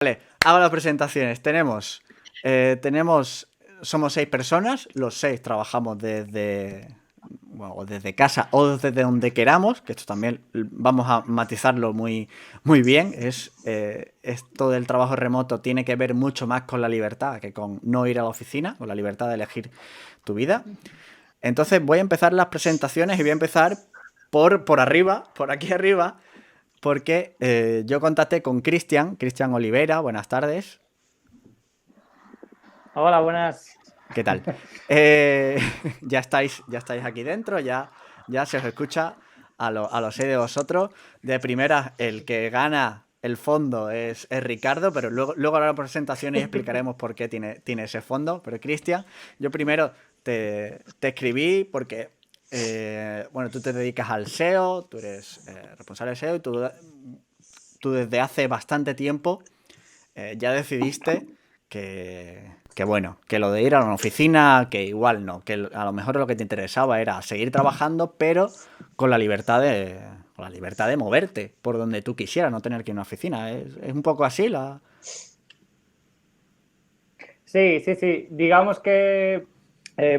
Vale, hago las presentaciones. Somos 6 personas, los 6 trabajamos desde casa o desde donde queramos, que esto también vamos a matizarlo muy, muy bien. Esto del trabajo remoto tiene que ver mucho más con la libertad que con no ir a la oficina, con la libertad de elegir tu vida. Entonces voy a empezar las presentaciones y voy a empezar por arriba, por aquí arriba, porque yo contacté con Cristian Olivera. Buenas tardes. Hola, buenas. ¿Qué tal? Ya estáis aquí dentro, ya se os escucha a los 6 de vosotros. De primera, el que gana el fondo es Ricardo, pero luego hará la presentación y explicaremos por qué tiene ese fondo. Pero Cristian, yo primero te escribí porque, bueno, tú te dedicas al SEO, tú eres responsable de SEO y tú desde hace bastante tiempo ya decidiste que lo de ir a una oficina, que igual no, que a lo mejor lo que te interesaba era seguir trabajando, pero con la libertad de moverte por donde tú quisieras, no tener que ir a una oficina. Es un poco así la... Sí, sí, sí. Digamos que,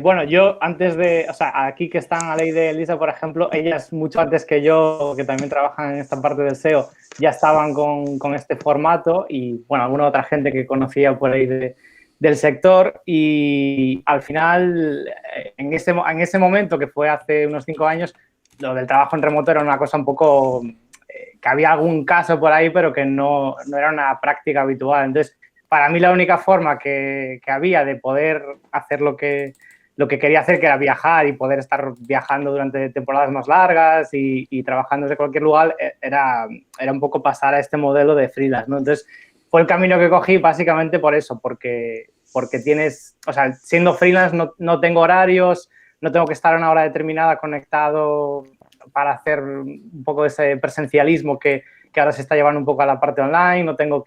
bueno, yo antes de, o sea, aquí que están a ley de Elisa, por ejemplo, ellas mucho antes que yo, que también trabajan en esta parte del SEO, ya estaban con este formato y, bueno, alguna otra gente que conocía por ahí del sector y al final, en ese momento, que fue hace unos 5 años, lo del trabajo en remoto era una cosa un poco, que había algún caso por ahí, pero que no era una práctica habitual. Entonces, para mí la única forma que había de poder hacer lo que quería hacer, que era viajar y poder estar viajando durante temporadas más largas y trabajando desde cualquier lugar, era un poco pasar a este modelo de freelance, ¿no? Entonces, fue el camino que cogí básicamente por eso, porque tienes, o sea, siendo freelance no tengo horarios, no tengo que estar a una hora determinada conectado para hacer un poco ese presencialismo que ahora se está llevando un poco a la parte online, no tengo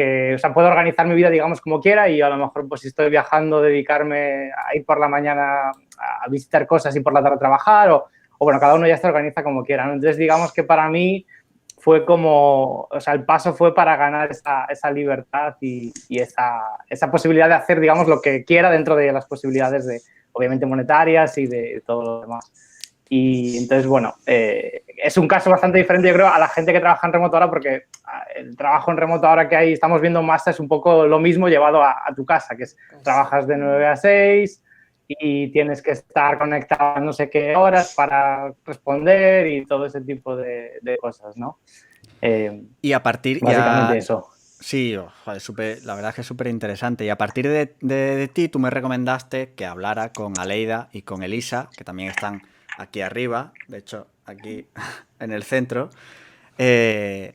o sea, puedo organizar mi vida, digamos, como quiera y a lo mejor, pues si estoy viajando, dedicarme a ir por la mañana a visitar cosas y por la tarde trabajar o bueno, cada uno ya se organiza como quiera, ¿no? Entonces, digamos que para mí fue como, o sea, el paso fue para ganar esa libertad y esa posibilidad de hacer, digamos, lo que quiera dentro de las posibilidades de, obviamente, monetarias y de todo lo demás. Y entonces, bueno, es un caso bastante diferente, yo creo, a la gente que trabaja en remoto ahora, porque el trabajo en remoto ahora que hay, estamos viendo más, es un poco lo mismo llevado a tu casa, que es trabajas de 9 a 6 y tienes que estar conectado a no sé qué horas para responder y todo ese tipo de cosas, ¿no? Y a partir Básicamente ya... eso. Sí, joder, la verdad es que es súper interesante. Y a partir de ti, tú me recomendaste que hablara con Aleida y con Elisa, que también están aquí arriba, de hecho, aquí en el centro, que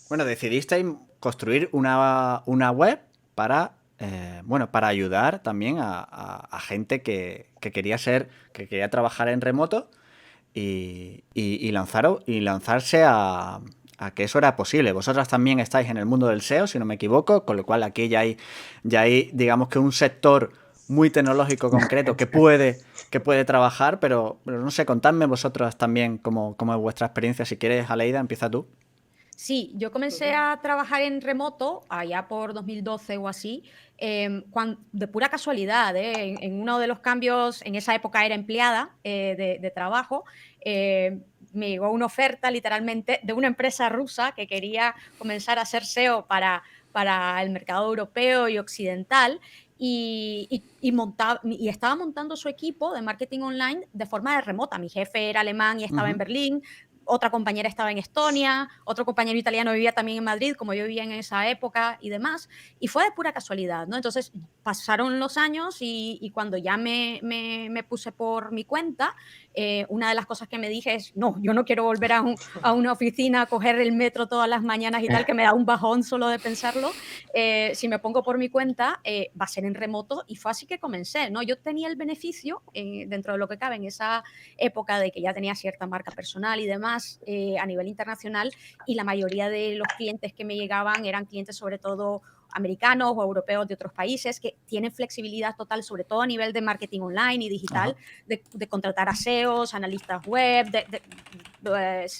bueno, decidisteis construir una web para, bueno, para ayudar también a gente que que quería trabajar en remoto y lanzarse a que eso era posible. Vosotras también estáis en el mundo del SEO, si no me equivoco, con lo cual aquí ya hay digamos que un sector muy tecnológico concreto que puede trabajar, pero no sé, contadme vosotras también cómo es vuestra experiencia. Si quieres, Aleida, empieza tú. Sí, yo comencé a trabajar en remoto allá por 2012 o así, de pura casualidad, en uno de los cambios, en esa época era empleada de trabajo, me llegó una oferta literalmente de una empresa rusa que quería comenzar a hacer SEO para el mercado europeo y occidental y estaba montando su equipo de marketing online de forma remota. Mi jefe era alemán y estaba en Berlín, otra compañera estaba en Estonia, otro compañero italiano vivía también en Madrid, como yo vivía en esa época y demás, y fue de pura casualidad, ¿no? Entonces pasaron los años y cuando ya me puse por mi cuenta, una de las cosas que me dije es, no, yo no quiero volver a una oficina a coger el metro todas las mañanas y tal, que me da un bajón solo de pensarlo. Si me pongo por mi cuenta, va a ser en remoto y fue así que comencé, ¿no? Yo tenía el beneficio, dentro de lo que cabe en esa época, de que ya tenía cierta marca personal y demás a nivel internacional, y la mayoría de los clientes que me llegaban eran clientes sobre todo americanos o europeos de otros países que tienen flexibilidad total, sobre todo a nivel de marketing online y digital, de contratar a SEOs, analistas web,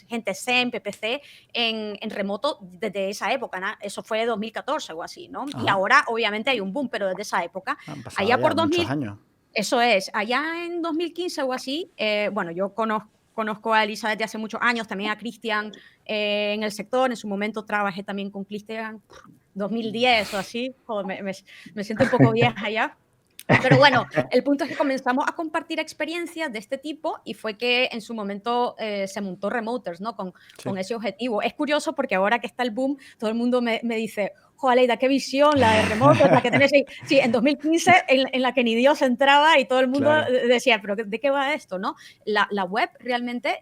gente SEM, PPC, en remoto desde esa época, ¿no? Eso fue 2014 o así, ¿no? Y ahora, obviamente, hay un boom, pero desde esa época. Han pasado Allá ya por muchos 2000, años. eso es, allá en 2015 o así, bueno, yo conozco a Elisa desde hace muchos años, también a Cristian en el sector, en su momento trabajé también con Cristian 2010 o así, joder, me siento un poco vieja ya. Pero bueno, el punto es que comenzamos a compartir experiencias de este tipo y fue que en su momento se montó Remoters, ¿no? Con ese objetivo. Es curioso porque ahora que está el boom, todo el mundo me dice, joder, Aleida, qué visión, la de Remoters, la que tenés ahí. Sí, en 2015, en la que ni Dios entraba y todo el mundo decía, pero ¿de qué va esto, no? La web realmente,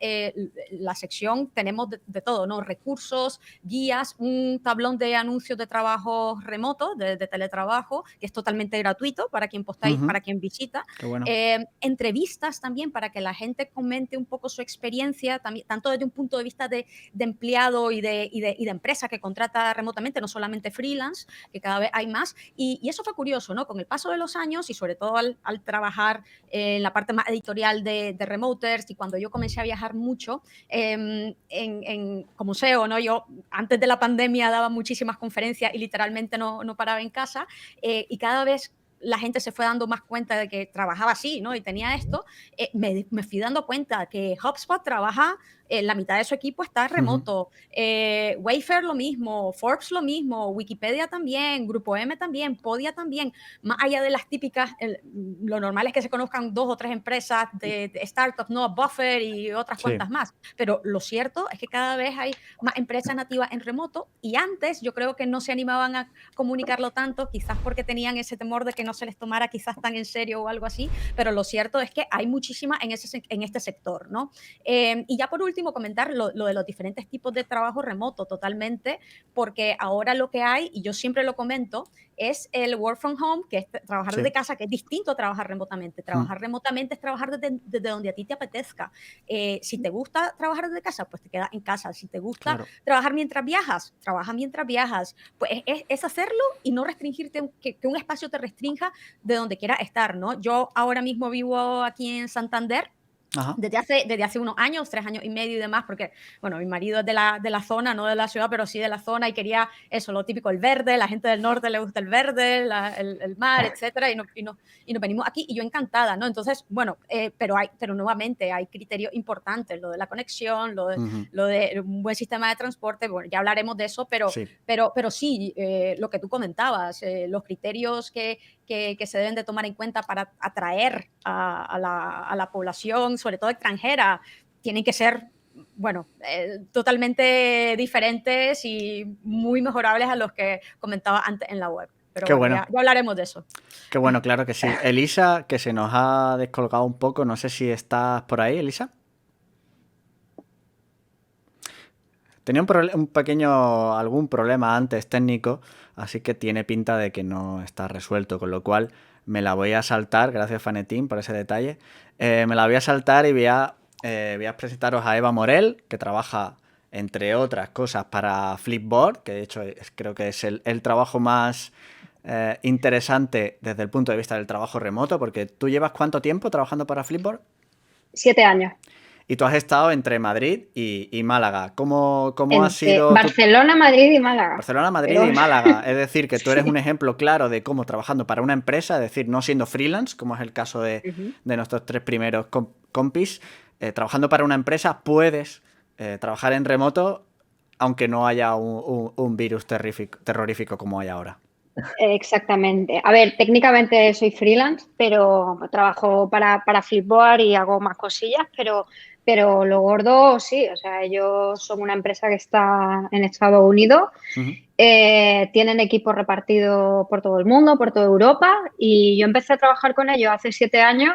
la sección, tenemos de todo, ¿no? Recursos, guías, un tablón de anuncios de trabajo remoto, de teletrabajo, que es totalmente gratuito para quien postáis, para quien visita. Qué bueno. Entrevistas también para que la gente comente un poco su experiencia, también, tanto desde un punto de vista de empleado y de empresa que contrata remotamente, no solamente freelance, que cada vez hay más. Y eso fue curioso, ¿no? Con el paso de los años y sobre todo al trabajar en la parte más editorial de Remoters y cuando yo comencé a viajar mucho como SEO, ¿no? Yo antes de la pandemia daba muchísimas conferencias y literalmente no paraba en casa y cada vez la gente se fue dando más cuenta de que trabajaba así, ¿no? Y tenía esto, me fui dando cuenta que HubSpot trabaja, la mitad de su equipo está remoto, Wayfair lo mismo, Forbes lo mismo, Wikipedia también, Grupo M también, Podia también, más allá de las típicas, lo normal es que se conozcan 2 o 3 empresas de startups, ¿no? Buffer y otras cuantas más, pero lo cierto es que cada vez hay más empresas nativas en remoto y antes yo creo que no se animaban a comunicarlo tanto, quizás porque tenían ese temor de que no se les tomara quizás tan en serio o algo así, pero lo cierto es que hay muchísimas en este sector, ¿no? Y ya por último comentar lo de los diferentes tipos de trabajo remoto totalmente, porque ahora lo que hay, y yo siempre lo comento, es el work from home, que es trabajar desde casa, que es distinto a trabajar remotamente. Trabajar remotamente es trabajar desde donde a ti te apetezca. Si te gusta trabajar desde casa, pues te quedas en casa. Si te gusta trabajar mientras viajas, trabaja mientras viajas. Pues es hacerlo y no restringirte, que un espacio te restrinja de donde quieras estar, ¿no? Yo ahora mismo vivo aquí en Santander, desde hace unos años, 3 años y medio y demás, porque, bueno, mi marido es de la zona, no de la ciudad, pero sí de la zona y quería eso, lo típico, el verde, la gente del norte le gusta el verde, el mar, etcétera, y nos venimos aquí y yo encantada, ¿no? Entonces, bueno, pero nuevamente hay criterios importantes, lo de la conexión, lo de un buen sistema de transporte, bueno, ya hablaremos de eso, pero sí, lo que tú comentabas, los criterios que se deben de tomar en cuenta para atraer a la población, sobre todo extranjera, tienen que ser, bueno, totalmente diferentes y muy mejorables a los que comentaba antes en la web. Pero bueno, ya hablaremos de eso. Qué bueno, claro que sí. Elisa, que se nos ha descolgado un poco, no sé si estás por ahí, Elisa. Tenía algún problema antes técnico, así que tiene pinta de que no está resuelto, con lo cual me la voy a saltar, gracias Fanetín por ese detalle, me la voy a saltar y voy a presentaros a Eva Morel, que trabaja, entre otras cosas, para Flipboard, que de hecho creo que es el trabajo más interesante desde el punto de vista del trabajo remoto, porque ¿tú llevas cuánto tiempo trabajando para Flipboard? 7 años. Y tú has estado entre Madrid y Málaga. ¿Cómo ha sido? Barcelona, Madrid y Málaga. Barcelona, Madrid y Málaga. Es decir, que tú eres un ejemplo claro de cómo trabajando para una empresa, es decir, no siendo freelance, como es el caso de nuestros 3 primeros compis, trabajando para una empresa puedes trabajar en remoto aunque no haya un virus terrorífico como hay ahora. Exactamente. A ver, técnicamente soy freelance, pero trabajo para Flipboard y hago más cosillas, pero lo gordo sí, o sea, ellos son una empresa que está en Estados Unidos, tienen equipos repartidos por todo el mundo, por toda Europa, y yo empecé a trabajar con ellos hace 7 años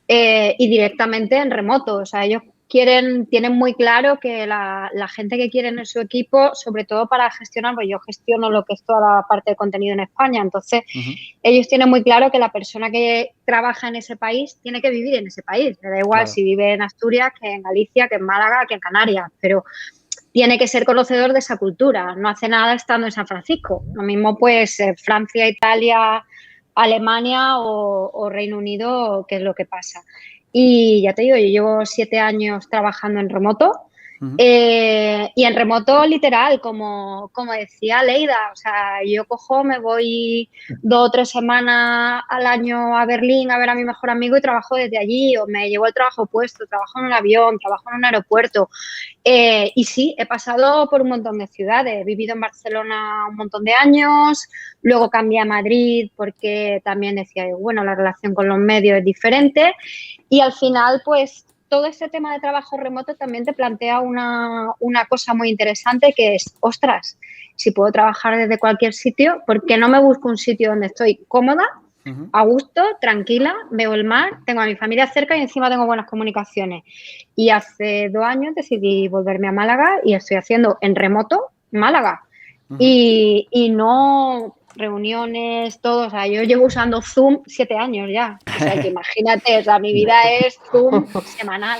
y directamente en remoto, o sea, ellos tienen muy claro que la gente que quieren en su equipo, sobre todo para gestionar, pues yo gestiono lo que es toda la parte de contenido en España, entonces ellos tienen muy claro que la persona que trabaja en ese país tiene que vivir en ese país, me da igual si vive en Asturias, que en Galicia, que en Málaga, que en Canarias, pero tiene que ser conocedor de esa cultura. No hace nada estando en San Francisco. Lo mismo pues Francia, Italia, Alemania o Reino Unido, que es lo que pasa. Y ya te digo, yo llevo 7 años trabajando en remoto. Y en remoto literal, como decía Leida, o sea, yo cojo, me voy 2 o 3 semanas al año a Berlín a ver a mi mejor amigo y trabajo desde allí, o me llevo el trabajo puesto, trabajo en un avión, trabajo en un aeropuerto. Y sí, he pasado por un montón de ciudades, he vivido en Barcelona un montón de años, luego cambié a Madrid porque también decía, bueno, la relación con los medios es diferente y al final pues todo este tema de trabajo remoto también te plantea una cosa muy interesante que es, ostras, si puedo trabajar desde cualquier sitio, ¿por qué no me busco un sitio donde estoy cómoda, a gusto, tranquila, veo el mar, tengo a mi familia cerca y encima tengo buenas comunicaciones? Y hace 2 años decidí volverme a Málaga y estoy haciendo en remoto Málaga. Y no reuniones, todo, o sea, yo llevo usando Zoom 7 años ya, o sea, que imagínate, o sea, mi vida es Zoom semanal.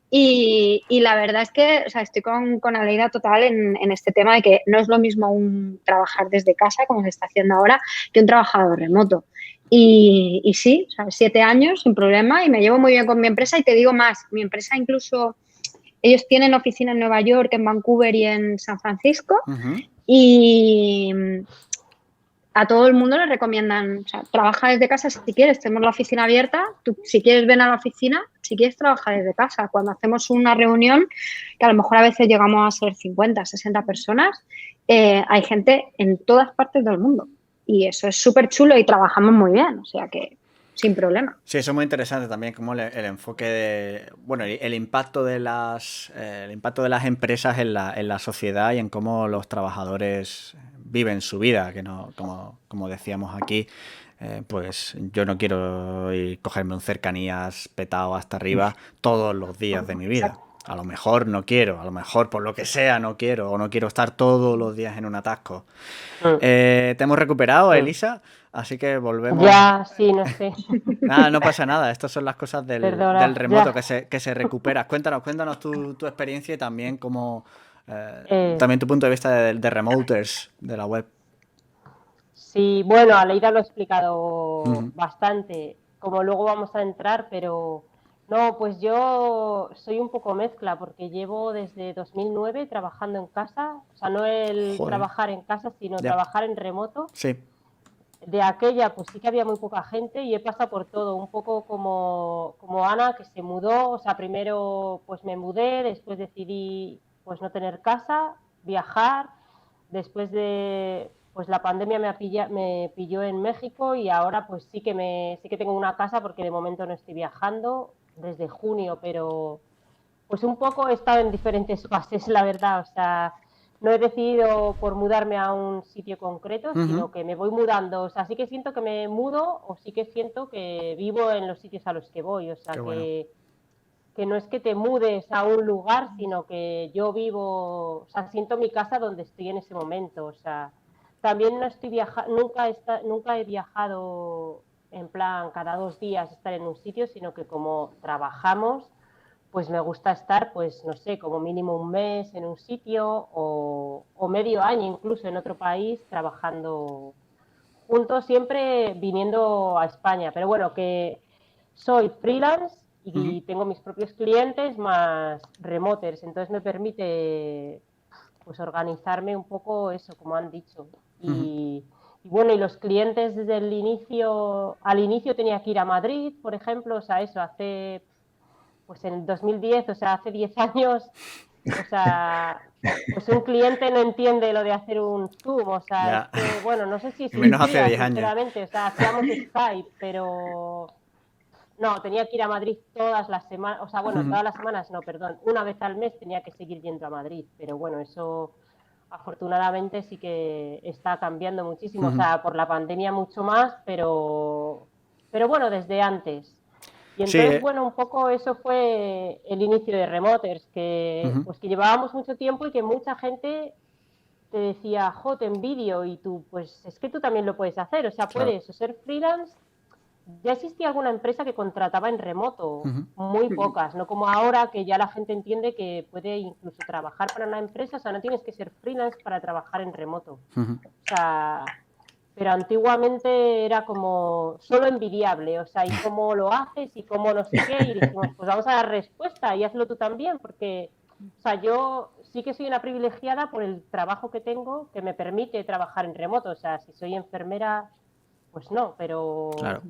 Y la verdad es que, o sea, estoy con Aleida total en este tema de que no es lo mismo un trabajar desde casa, como se está haciendo ahora, que un trabajador remoto. Y sí, o sea, 7 años sin problema y me llevo muy bien con mi empresa y te digo más, mi empresa incluso, ellos tienen oficina en Nueva York, en Vancouver y en San Francisco y a todo el mundo le recomiendan, o sea, trabaja desde casa si quieres, tenemos la oficina abierta, tú si quieres ven a la oficina, si quieres trabaja desde casa. Cuando hacemos una reunión, que a lo mejor a veces llegamos a ser 50, 60 personas, hay gente en todas partes del mundo y eso es súper chulo y trabajamos muy bien, o sea que sin problema. Sí, eso es muy interesante también, como el enfoque de, bueno, el impacto de las empresas en la sociedad y en cómo los trabajadores viven su vida, que no, como decíamos aquí, pues yo no quiero ir cogerme un cercanías petado hasta arriba todos los días de mi vida. A lo mejor no quiero, a lo mejor por lo que sea no quiero, o no quiero estar todos los días en un atasco. Te hemos recuperado, Elisa, así que volvemos. Ya, sí, no sé. Nada, no pasa nada. Estas son las cosas del remoto ya. que se recuperas. Cuéntanos tu experiencia y también cómo también tu punto de vista de remoters de la web. Sí, bueno, Aleida lo ha explicado bastante, como luego vamos a entrar, pero no, pues yo soy un poco mezcla porque llevo desde 2009 trabajando en casa, o sea, no el trabajar en casa, sino trabajar en remoto. Sí. De aquella, pues sí que había muy poca gente y he pasado por todo, un poco como Ana, que se mudó, o sea, primero pues me mudé, después decidí pues no tener casa, viajar, después de pues la pandemia me pilló en México y ahora pues sí que tengo una casa porque de momento no estoy viajando desde junio, pero pues un poco he estado en diferentes fases, la verdad, o sea, no he decidido por mudarme a un sitio concreto, sino que me voy mudando, o sea, sí que siento que me mudo o sí que siento que vivo en los sitios a los que voy, o sea, que no es que te mudes a un lugar, sino que yo vivo, o sea, siento mi casa donde estoy en ese momento, o sea, también no estoy nunca he viajado en plan cada 2 días estar en un sitio, sino que como trabajamos, pues me gusta estar, pues no sé, como mínimo un mes en un sitio o medio año incluso en otro país trabajando juntos, siempre viniendo a España. Pero bueno, que soy freelance y tengo mis propios clientes más remoters, entonces me permite pues organizarme un poco eso, como han dicho. Y bueno, y los clientes desde el inicio, al inicio tenía que ir a Madrid, por ejemplo, o sea, eso hace... Pues en el 2010, o sea, hace 10 años, o sea, pues un cliente no entiende lo de hacer un Zoom, o sea, es que, bueno, no sé si menos hace existía, 10 años. sinceramente, o sea, hacíamos Skype, pero no, tenía que ir a Madrid todas las semanas, o sea, bueno, todas las semanas no, perdón, una vez al mes tenía que seguir yendo a Madrid, pero bueno, eso afortunadamente sí que está cambiando muchísimo, o sea, por la pandemia mucho más, pero bueno, desde antes. Y entonces, Sí. bueno, un poco eso fue el inicio de Remoters, que pues que llevábamos mucho tiempo y que mucha gente te decía, jo, te envidio, y tú, pues es que tú también lo puedes hacer, o sea, puedes o ser freelance ya existía alguna empresa que contrataba en remoto, Ujú. muy pocas, no como ahora que ya la gente entiende que puede incluso trabajar para una empresa, o sea, no tienes que ser freelance para trabajar en remoto. Ujú. O sea, pero antiguamente era como solo envidiable, o sea, ¿y cómo lo haces? ¿Y cómo no sé qué? Y dijimos, pues vamos a dar respuesta y hazlo tú también, porque, o sea, yo sí que soy una privilegiada por el trabajo que tengo que me permite trabajar en remoto, o sea, si soy enfermera, pues no, Claro.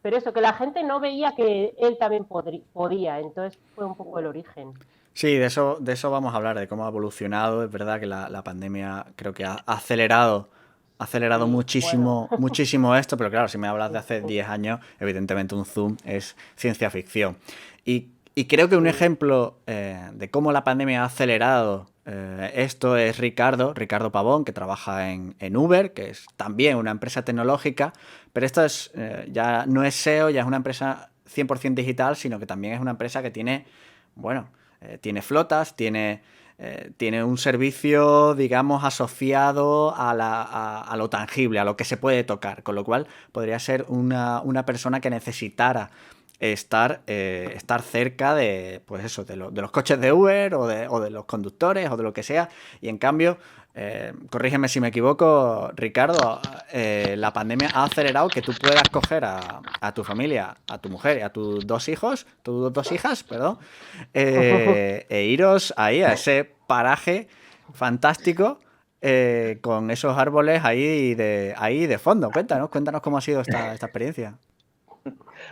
pero eso, que la gente no veía que él también podía, entonces fue un poco el origen. Sí, de eso vamos a hablar, de cómo ha evolucionado. Es verdad que la pandemia creo que ha acelerado Sí, muchísimo, bueno. muchísimo esto, pero claro, si me hablas de Sí, hace sí, 10 años, evidentemente un Zoom es ciencia ficción. Y creo que un sí. ejemplo de cómo la pandemia ha acelerado esto es Ricardo Pavón, que trabaja en Uber, que es también una empresa tecnológica, pero esto es, ya no es SEO, ya es una empresa 100% digital, sino que también es una empresa que tiene, bueno, tiene flotas, tiene un servicio, digamos, asociado a lo tangible, a lo que se puede tocar, con lo cual podría ser una persona que necesitara estar cerca de, pues eso, de los coches de Uber o de los conductores o de lo que sea, y en cambio, corrígeme si me equivoco, Ricardo, la pandemia ha acelerado que tú puedas coger a tu familia, a tu mujer y a tus tus dos hijas, perdón, e iros ahí a ese paraje fantástico con esos árboles ahí de fondo. Cuéntanos cómo ha sido esta experiencia.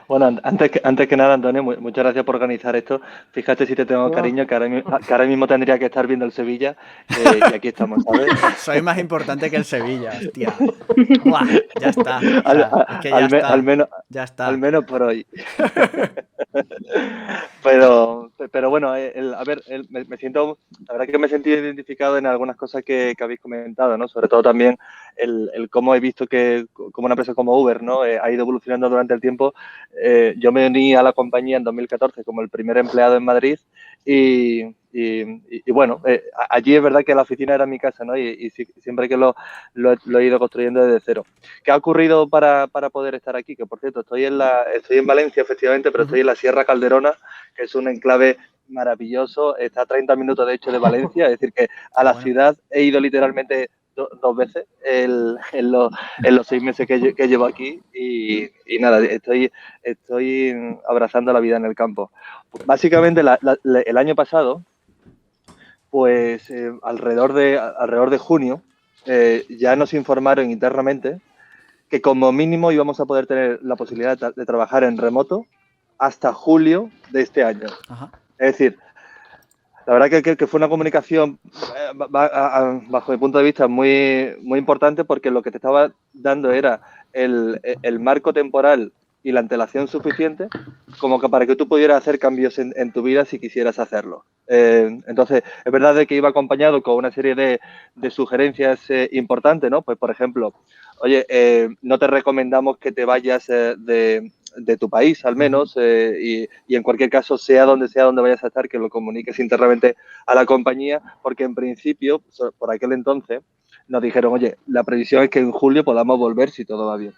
Bueno, antes que nada, Antonio, muchas gracias por organizar esto. Fíjate si te tengo cariño, que ahora mismo tendría que estar viendo el Sevilla y aquí estamos, ¿sabes? Soy más importante que el Sevilla, hostia. Buah, ya está. O Al, sea, es que ya al está. menos, Ya al está. menos por hoy. Pero bueno, a ver, me siento, la verdad que me he sentido identificado en algunas cosas que habéis comentado, ¿no? Sobre todo también el cómo he visto que como una empresa como Uber, ¿no? Ha ido evolucionando durante el tiempo. Yo me uní a la compañía en 2014 como el primer empleado en Madrid y bueno, allí es verdad que la oficina era mi casa, ¿no? Y siempre que lo he ido construyendo desde cero. ¿Qué ha ocurrido para poder estar aquí? Que por cierto, estoy en Valencia, efectivamente, pero estoy en la Sierra Calderona, que es un enclave maravilloso. Está a 30 minutos, de hecho, de Valencia. Es decir, que a la Bueno. ciudad he ido literalmente dos veces en los 6 meses que llevo aquí. Y nada, estoy abrazando la vida en el campo. Básicamente, el año pasado, pues alrededor de junio, ya nos informaron internamente que como mínimo íbamos a poder tener la posibilidad de trabajar en remoto hasta julio de este año. Ajá. Es decir, la verdad que fue una comunicación, bajo mi punto de vista, muy, muy importante porque lo que te estaba dando era el marco temporal y la antelación suficiente como que para que tú pudieras hacer cambios en tu vida si quisieras hacerlo. Entonces, es verdad de que iba acompañado con una serie de sugerencias importantes, ¿no? Pues, por ejemplo, oye, no te recomendamos que te vayas de tu país, al menos, y en cualquier caso, sea donde vayas a estar, que lo comuniques internamente a la compañía, porque en principio, por aquel entonces, nos dijeron, oye, la previsión es que en julio podamos volver si todo va bien.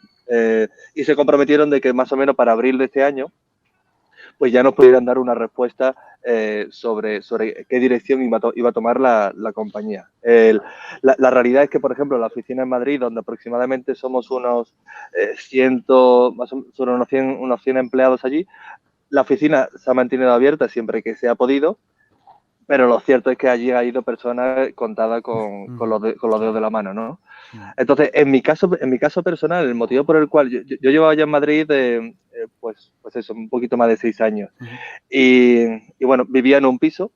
Y se comprometieron de que más o menos para abril de este año, pues ya nos pudieran dar una respuesta sobre qué dirección iba a tomar la compañía. La realidad es que, por ejemplo, la oficina en Madrid, donde aproximadamente somos unos 100 unos 100 empleados allí, la oficina se ha mantenido abierta siempre que se ha podido, pero lo cierto es que allí ha ido personas contadas con los dedos de la mano, ¿no? Entonces, en mi caso personal, el motivo por el cual yo llevaba ya en Madrid, pues eso, un poquito más de 6 años. Y bueno, vivía en un piso.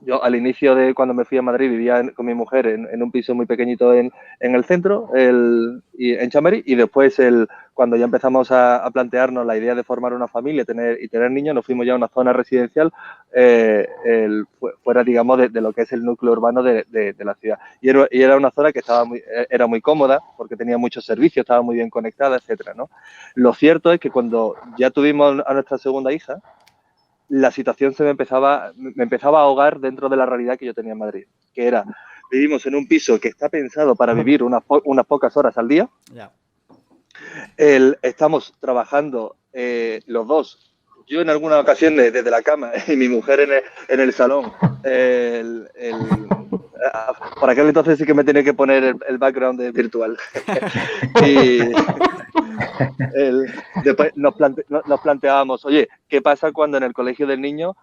Yo al inicio de cuando me fui a Madrid vivía con mi mujer en un piso muy pequeñito en el centro, en Chamberí, y después cuando ya empezamos a plantearnos la idea de formar una familia y tener niños, nos fuimos ya a una zona residencial fuera, digamos, de lo que es el núcleo urbano de la ciudad. Y era una zona que era muy cómoda porque tenía muchos servicios, estaba muy bien conectada, etcétera, ¿no? Lo cierto es que cuando ya tuvimos a nuestra segunda hija, la situación me empezaba a ahogar dentro de la realidad que yo tenía en Madrid, que era, vivimos en un piso que está pensado para vivir unas pocas horas al día, Ya. Estamos trabajando los dos. Yo en alguna ocasión desde la cama y mi mujer en el salón. Por aquel entonces sí que me tenía que poner el background virtual. Y después nos planteábamos, oye, ¿qué pasa cuando en el colegio del niño,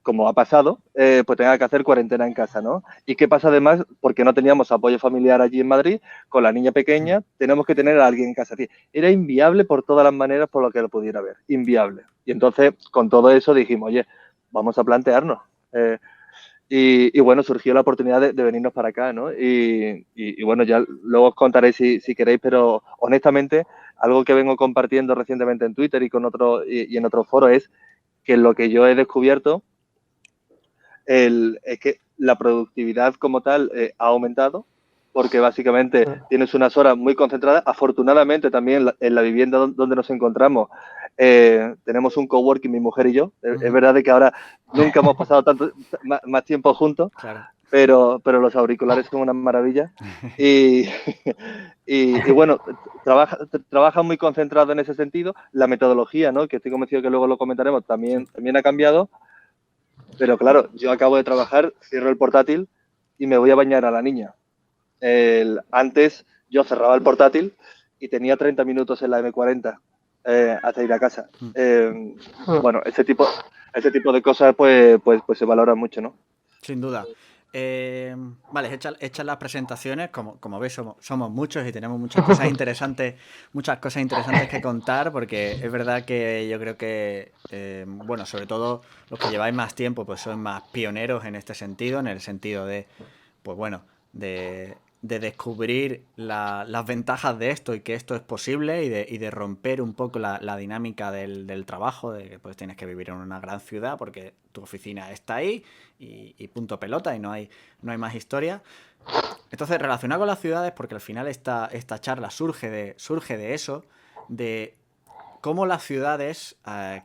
como ha pasado, pues tenga que hacer cuarentena en casa, ¿no? ¿Y qué pasa además? Porque no teníamos apoyo familiar allí en Madrid, con la niña pequeña, tenemos que tener a alguien en casa. Era inviable por todas las maneras por lo que lo pudiera ver, inviable. Y entonces, con todo eso dijimos, oye, vamos a plantearnos. Y bueno, surgió la oportunidad de venirnos para acá, ¿no? Y bueno, ya luego os contaré si queréis, pero honestamente, algo que vengo compartiendo recientemente en Twitter y y en otros foros es que lo que yo he descubierto es que la productividad como tal ha aumentado, porque básicamente tienes unas horas muy concentradas. Afortunadamente también en la vivienda donde nos encontramos tenemos un coworking, mi mujer y yo. Es verdad de que ahora nunca hemos pasado más tiempo juntos, Claro. pero los auriculares son una maravilla. Y bueno, trabaja muy concentrado en ese sentido. La metodología, ¿no? Que estoy convencido que luego lo comentaremos, también ha cambiado. Pero claro, yo acabo de trabajar, cierro el portátil y me voy a bañar a la niña. Antes yo cerraba el portátil y tenía 30 minutos en la M40 hasta ir a casa. Bueno, ese tipo de cosas pues se valoran mucho, ¿no? Sin duda. Vale, hechas las presentaciones, como veis somos muchos y tenemos muchas cosas interesantes que contar, porque es verdad que yo creo que, bueno, sobre todo los que lleváis más tiempo, pues sois más pioneros en este sentido, en el sentido de, pues bueno, de descubrir las ventajas de esto y que esto es posible y de romper un poco la dinámica del trabajo, de que pues tienes que vivir en una gran ciudad porque tu oficina está ahí y punto pelota y no hay más historia. Entonces, relacionado con las ciudades, porque al final esta charla surge de eso, de cómo las ciudades,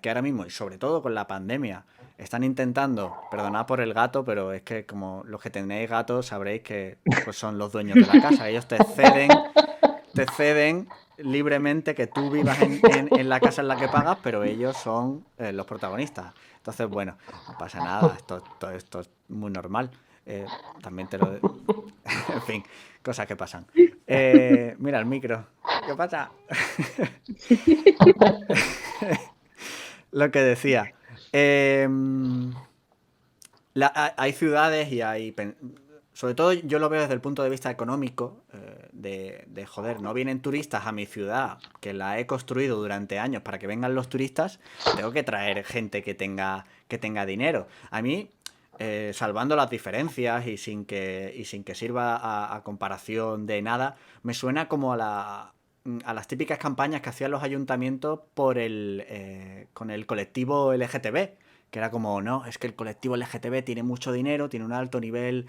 que ahora mismo, y sobre todo con la pandemia, están intentando, perdonad por el gato, pero es que como los que tenéis gatos sabréis que pues son los dueños de la casa. Ellos te ceden libremente que tú vivas en la casa en la que pagas, pero ellos son los protagonistas. Entonces, bueno, no pasa nada, esto es muy normal. También te lo... En fin, cosas que pasan. Mira el micro. ¿Qué pasa? Lo que decía. Hay ciudades y hay... Sobre todo yo lo veo desde el punto de vista económico, de joder, no vienen turistas a mi ciudad, que la he construido durante años para que vengan los turistas, tengo que traer gente que tenga dinero. A mí, salvando las diferencias y sin que sirva a comparación de nada, me suena como a las típicas campañas que hacían los ayuntamientos con el colectivo LGTB, que era como, no, es que el colectivo LGTB tiene mucho dinero, tiene un alto nivel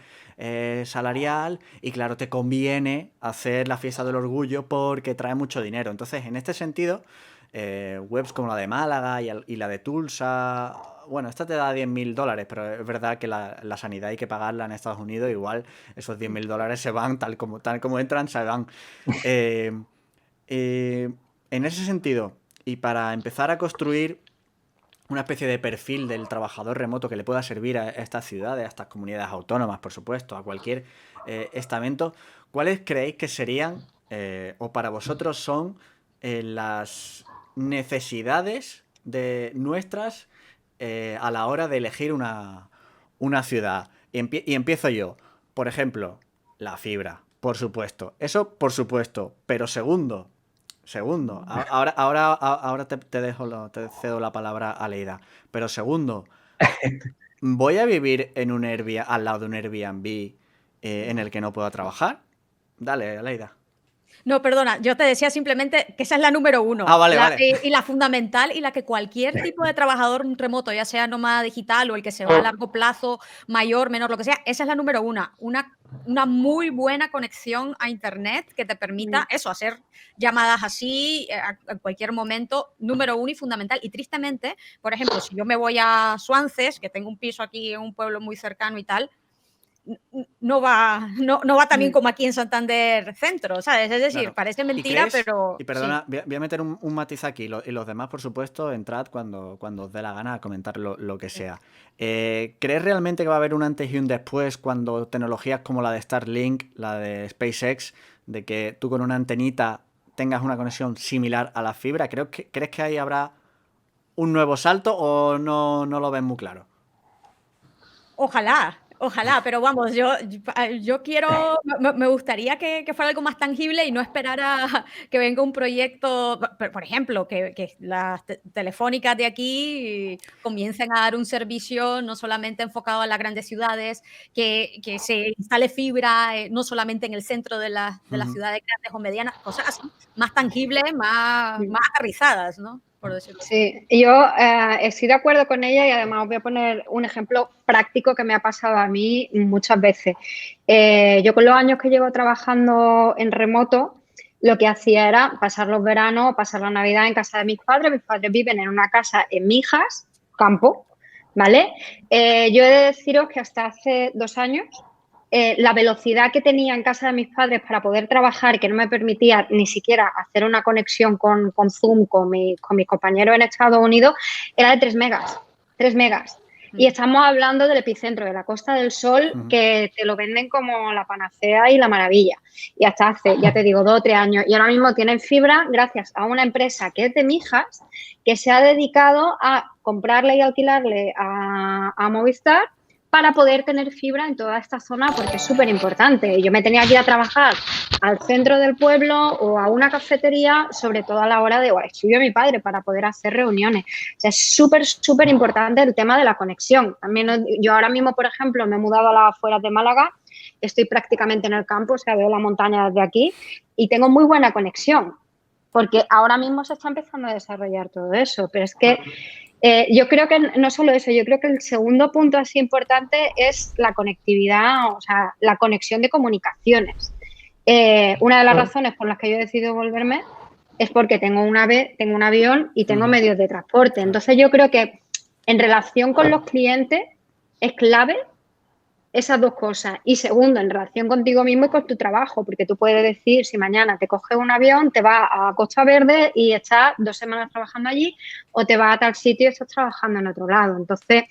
salarial y claro, te conviene hacer la fiesta del orgullo porque trae mucho dinero. Entonces, en este sentido, webs como la de Málaga y la de Tulsa, bueno, esta te da $10.000, pero es verdad que la sanidad hay que pagarla en Estados Unidos, igual esos $10.000 se van tal como entran, se van. En ese sentido, y para empezar a construir una especie de perfil del trabajador remoto que le pueda servir a estas ciudades, a estas comunidades autónomas, por supuesto, a cualquier estamento, ¿cuáles creéis que serían, o para vosotros son, las necesidades nuestras a la hora de elegir una ciudad? Y empiezo yo. Por ejemplo, la fibra, por supuesto. Eso, por supuesto. Pero segundo, ahora te cedo la palabra a Leida. Pero segundo, ¿voy a vivir en un Airbnb, al lado de un Airbnb en el que no pueda trabajar? Dale, Leida. No, perdona, yo te decía simplemente que esa es la número uno. Vale. Y la fundamental y la que cualquier tipo de trabajador remoto, ya sea nómada digital o el que se va a largo plazo, mayor, menor, lo que sea, esa es la número uno. Una muy buena conexión a internet que te permita eso, hacer llamadas así en cualquier momento, número uno y fundamental. Y tristemente, por ejemplo, si yo me voy a Suances, que tengo un piso aquí en un pueblo muy cercano y tal, no va tan bien como aquí en Santander Centro, ¿sabes? Es decir, Claro. parece mentira, pero... Y perdona, sí. voy a meter un matiz aquí. Y los demás, por supuesto, entrad cuando os dé la gana a comentar lo que sea. ¿Crees realmente que va a haber un antes y un después cuando tecnologías como la de Starlink, la de SpaceX, de que tú con una antenita tengas una conexión similar a la fibra? ¿Crees que ahí habrá un nuevo salto o no lo ves muy claro? Ojalá, pero vamos, yo quiero, me gustaría que fuera algo más tangible y no esperar a que venga un proyecto, por ejemplo, que las telefónicas de aquí comiencen a dar un servicio no solamente enfocado a las grandes ciudades, que se instale fibra no solamente en el centro de las ciudades grandes o medianas, cosas así, más tangibles, más aterrizadas, ¿no? Por decirlo así. Sí, yo estoy de acuerdo con ella y además os voy a poner un ejemplo práctico que me ha pasado a mí muchas veces. Yo con los años que llevo trabajando en remoto, lo que hacía era pasar los veranos, pasar la Navidad en casa de mis padres. Mis padres viven en una casa en Mijas, campo, ¿vale? Yo he de deciros que hasta hace 2 años la velocidad que tenía en casa de mis padres para poder trabajar, que no me permitía ni siquiera hacer una conexión con Zoom con mis compañeros en Estados Unidos, era de 3 megas. 3 megas. Y estamos hablando del epicentro, de la Costa del Sol, que te lo venden como la panacea y la maravilla. Y hasta hace, ya te digo, 2 o 3 años. Y ahora mismo tienen fibra gracias a una empresa que es de Mijas, que se ha dedicado a comprarle y alquilarle a Movistar para poder tener fibra en toda esta zona, porque es súper importante. Yo me tenía que ir a trabajar al centro del pueblo o a una cafetería, sobre todo a la hora de estudio de mi padre, para poder hacer reuniones. O sea, es súper importante el tema de la conexión. También yo ahora mismo, por ejemplo, me he mudado a las afueras de Málaga, estoy prácticamente en el campo, o sea, veo la montaña desde aquí y tengo muy buena conexión, porque ahora mismo se está empezando a desarrollar todo eso, pero es que yo creo que no solo eso, yo creo que el segundo punto así importante es la conectividad, o sea, la conexión de comunicaciones. Una de las razones por las que yo he decidido volverme es porque tengo un avión y tengo medios de transporte. Entonces yo creo que en relación con los clientes es clave esas 2 cosas. Y segundo, en relación contigo mismo y con tu trabajo, porque tú puedes decir, si mañana te coges un avión, te vas a Costa Verde y estás 2 semanas trabajando allí, o te vas a tal sitio y estás trabajando en otro lado. Entonces,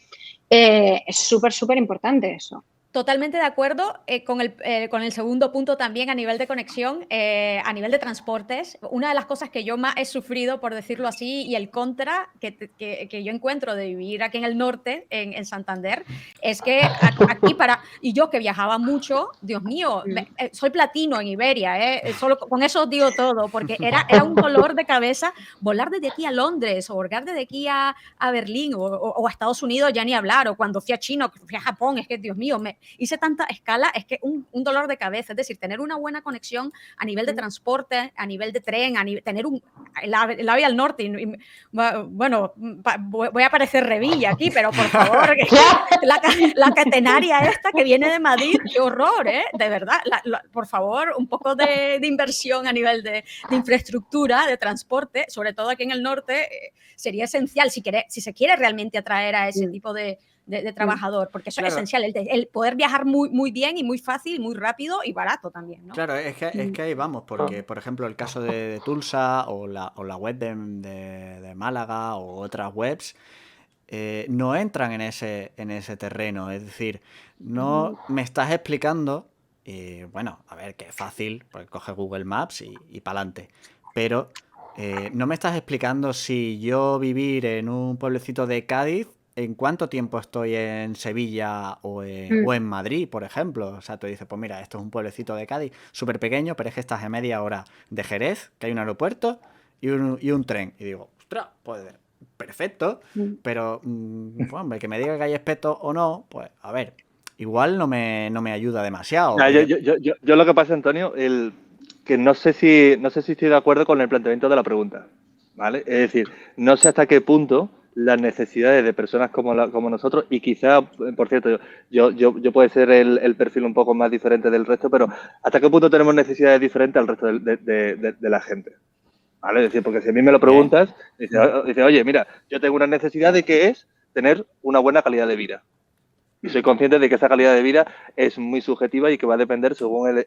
es súper importante eso. Totalmente de acuerdo con el segundo punto también a nivel de conexión, a nivel de transportes. Una de las cosas que yo más he sufrido, por decirlo así, y el contra que yo encuentro de vivir aquí en el norte, en Santander, es que aquí y yo que viajaba mucho, Dios mío, soy platino en Iberia, solo con eso os digo todo, porque era un dolor de cabeza volar desde aquí a Londres o volar desde aquí a Berlín o a Estados Unidos, ya ni hablar, o cuando fui a China, fui a Japón, es que Dios mío, hice tanta escala, es que un dolor de cabeza. Es decir, tener una buena conexión a nivel de transporte, a nivel de tren, tener el AVE al norte. Bueno, voy a parecer Revilla aquí, pero por favor, la catenaria esta que viene de Madrid, qué horror, ¿eh? De verdad, por favor, un poco de inversión a nivel de infraestructura, de transporte, sobre todo aquí en el norte, sería esencial si se quiere realmente atraer a ese tipo de trabajador, porque eso es esencial, el poder viajar muy bien y muy fácil, muy rápido y barato también, ¿no? Claro, es que ahí vamos, porque, por ejemplo, el caso de Tulsa o la web de Málaga o otras webs no entran en ese terreno, es decir, no me estás explicando, bueno, a ver, que es fácil, porque coge Google Maps y pa'lante, pero no me estás explicando si yo vivir en un pueblecito de Cádiz, ¿en cuánto tiempo estoy en Sevilla o en Madrid, por ejemplo? O sea, tú dices, pues mira, esto es un pueblecito de Cádiz súper pequeño, pero es que estás a media hora de Jerez, que hay un aeropuerto y un tren. Y digo, ostras, pues perfecto, pero pues, hombre, que me diga que hay espeto o no, pues a ver, igual no me ayuda demasiado. Yo lo que pasa, Antonio, que no sé si estoy de acuerdo con el planteamiento de la pregunta, ¿vale? Es decir, no sé hasta qué punto las necesidades de personas como nosotros, y quizá, por cierto, yo puede ser el perfil un poco más diferente del resto, pero hasta qué punto tenemos necesidades diferentes al resto de la gente, ¿vale? Es decir, porque si a mí me lo preguntas, dice, oye, mira, yo tengo una necesidad de que es tener una buena calidad de vida, Y soy consciente de que esa calidad de vida es muy subjetiva y que va a depender según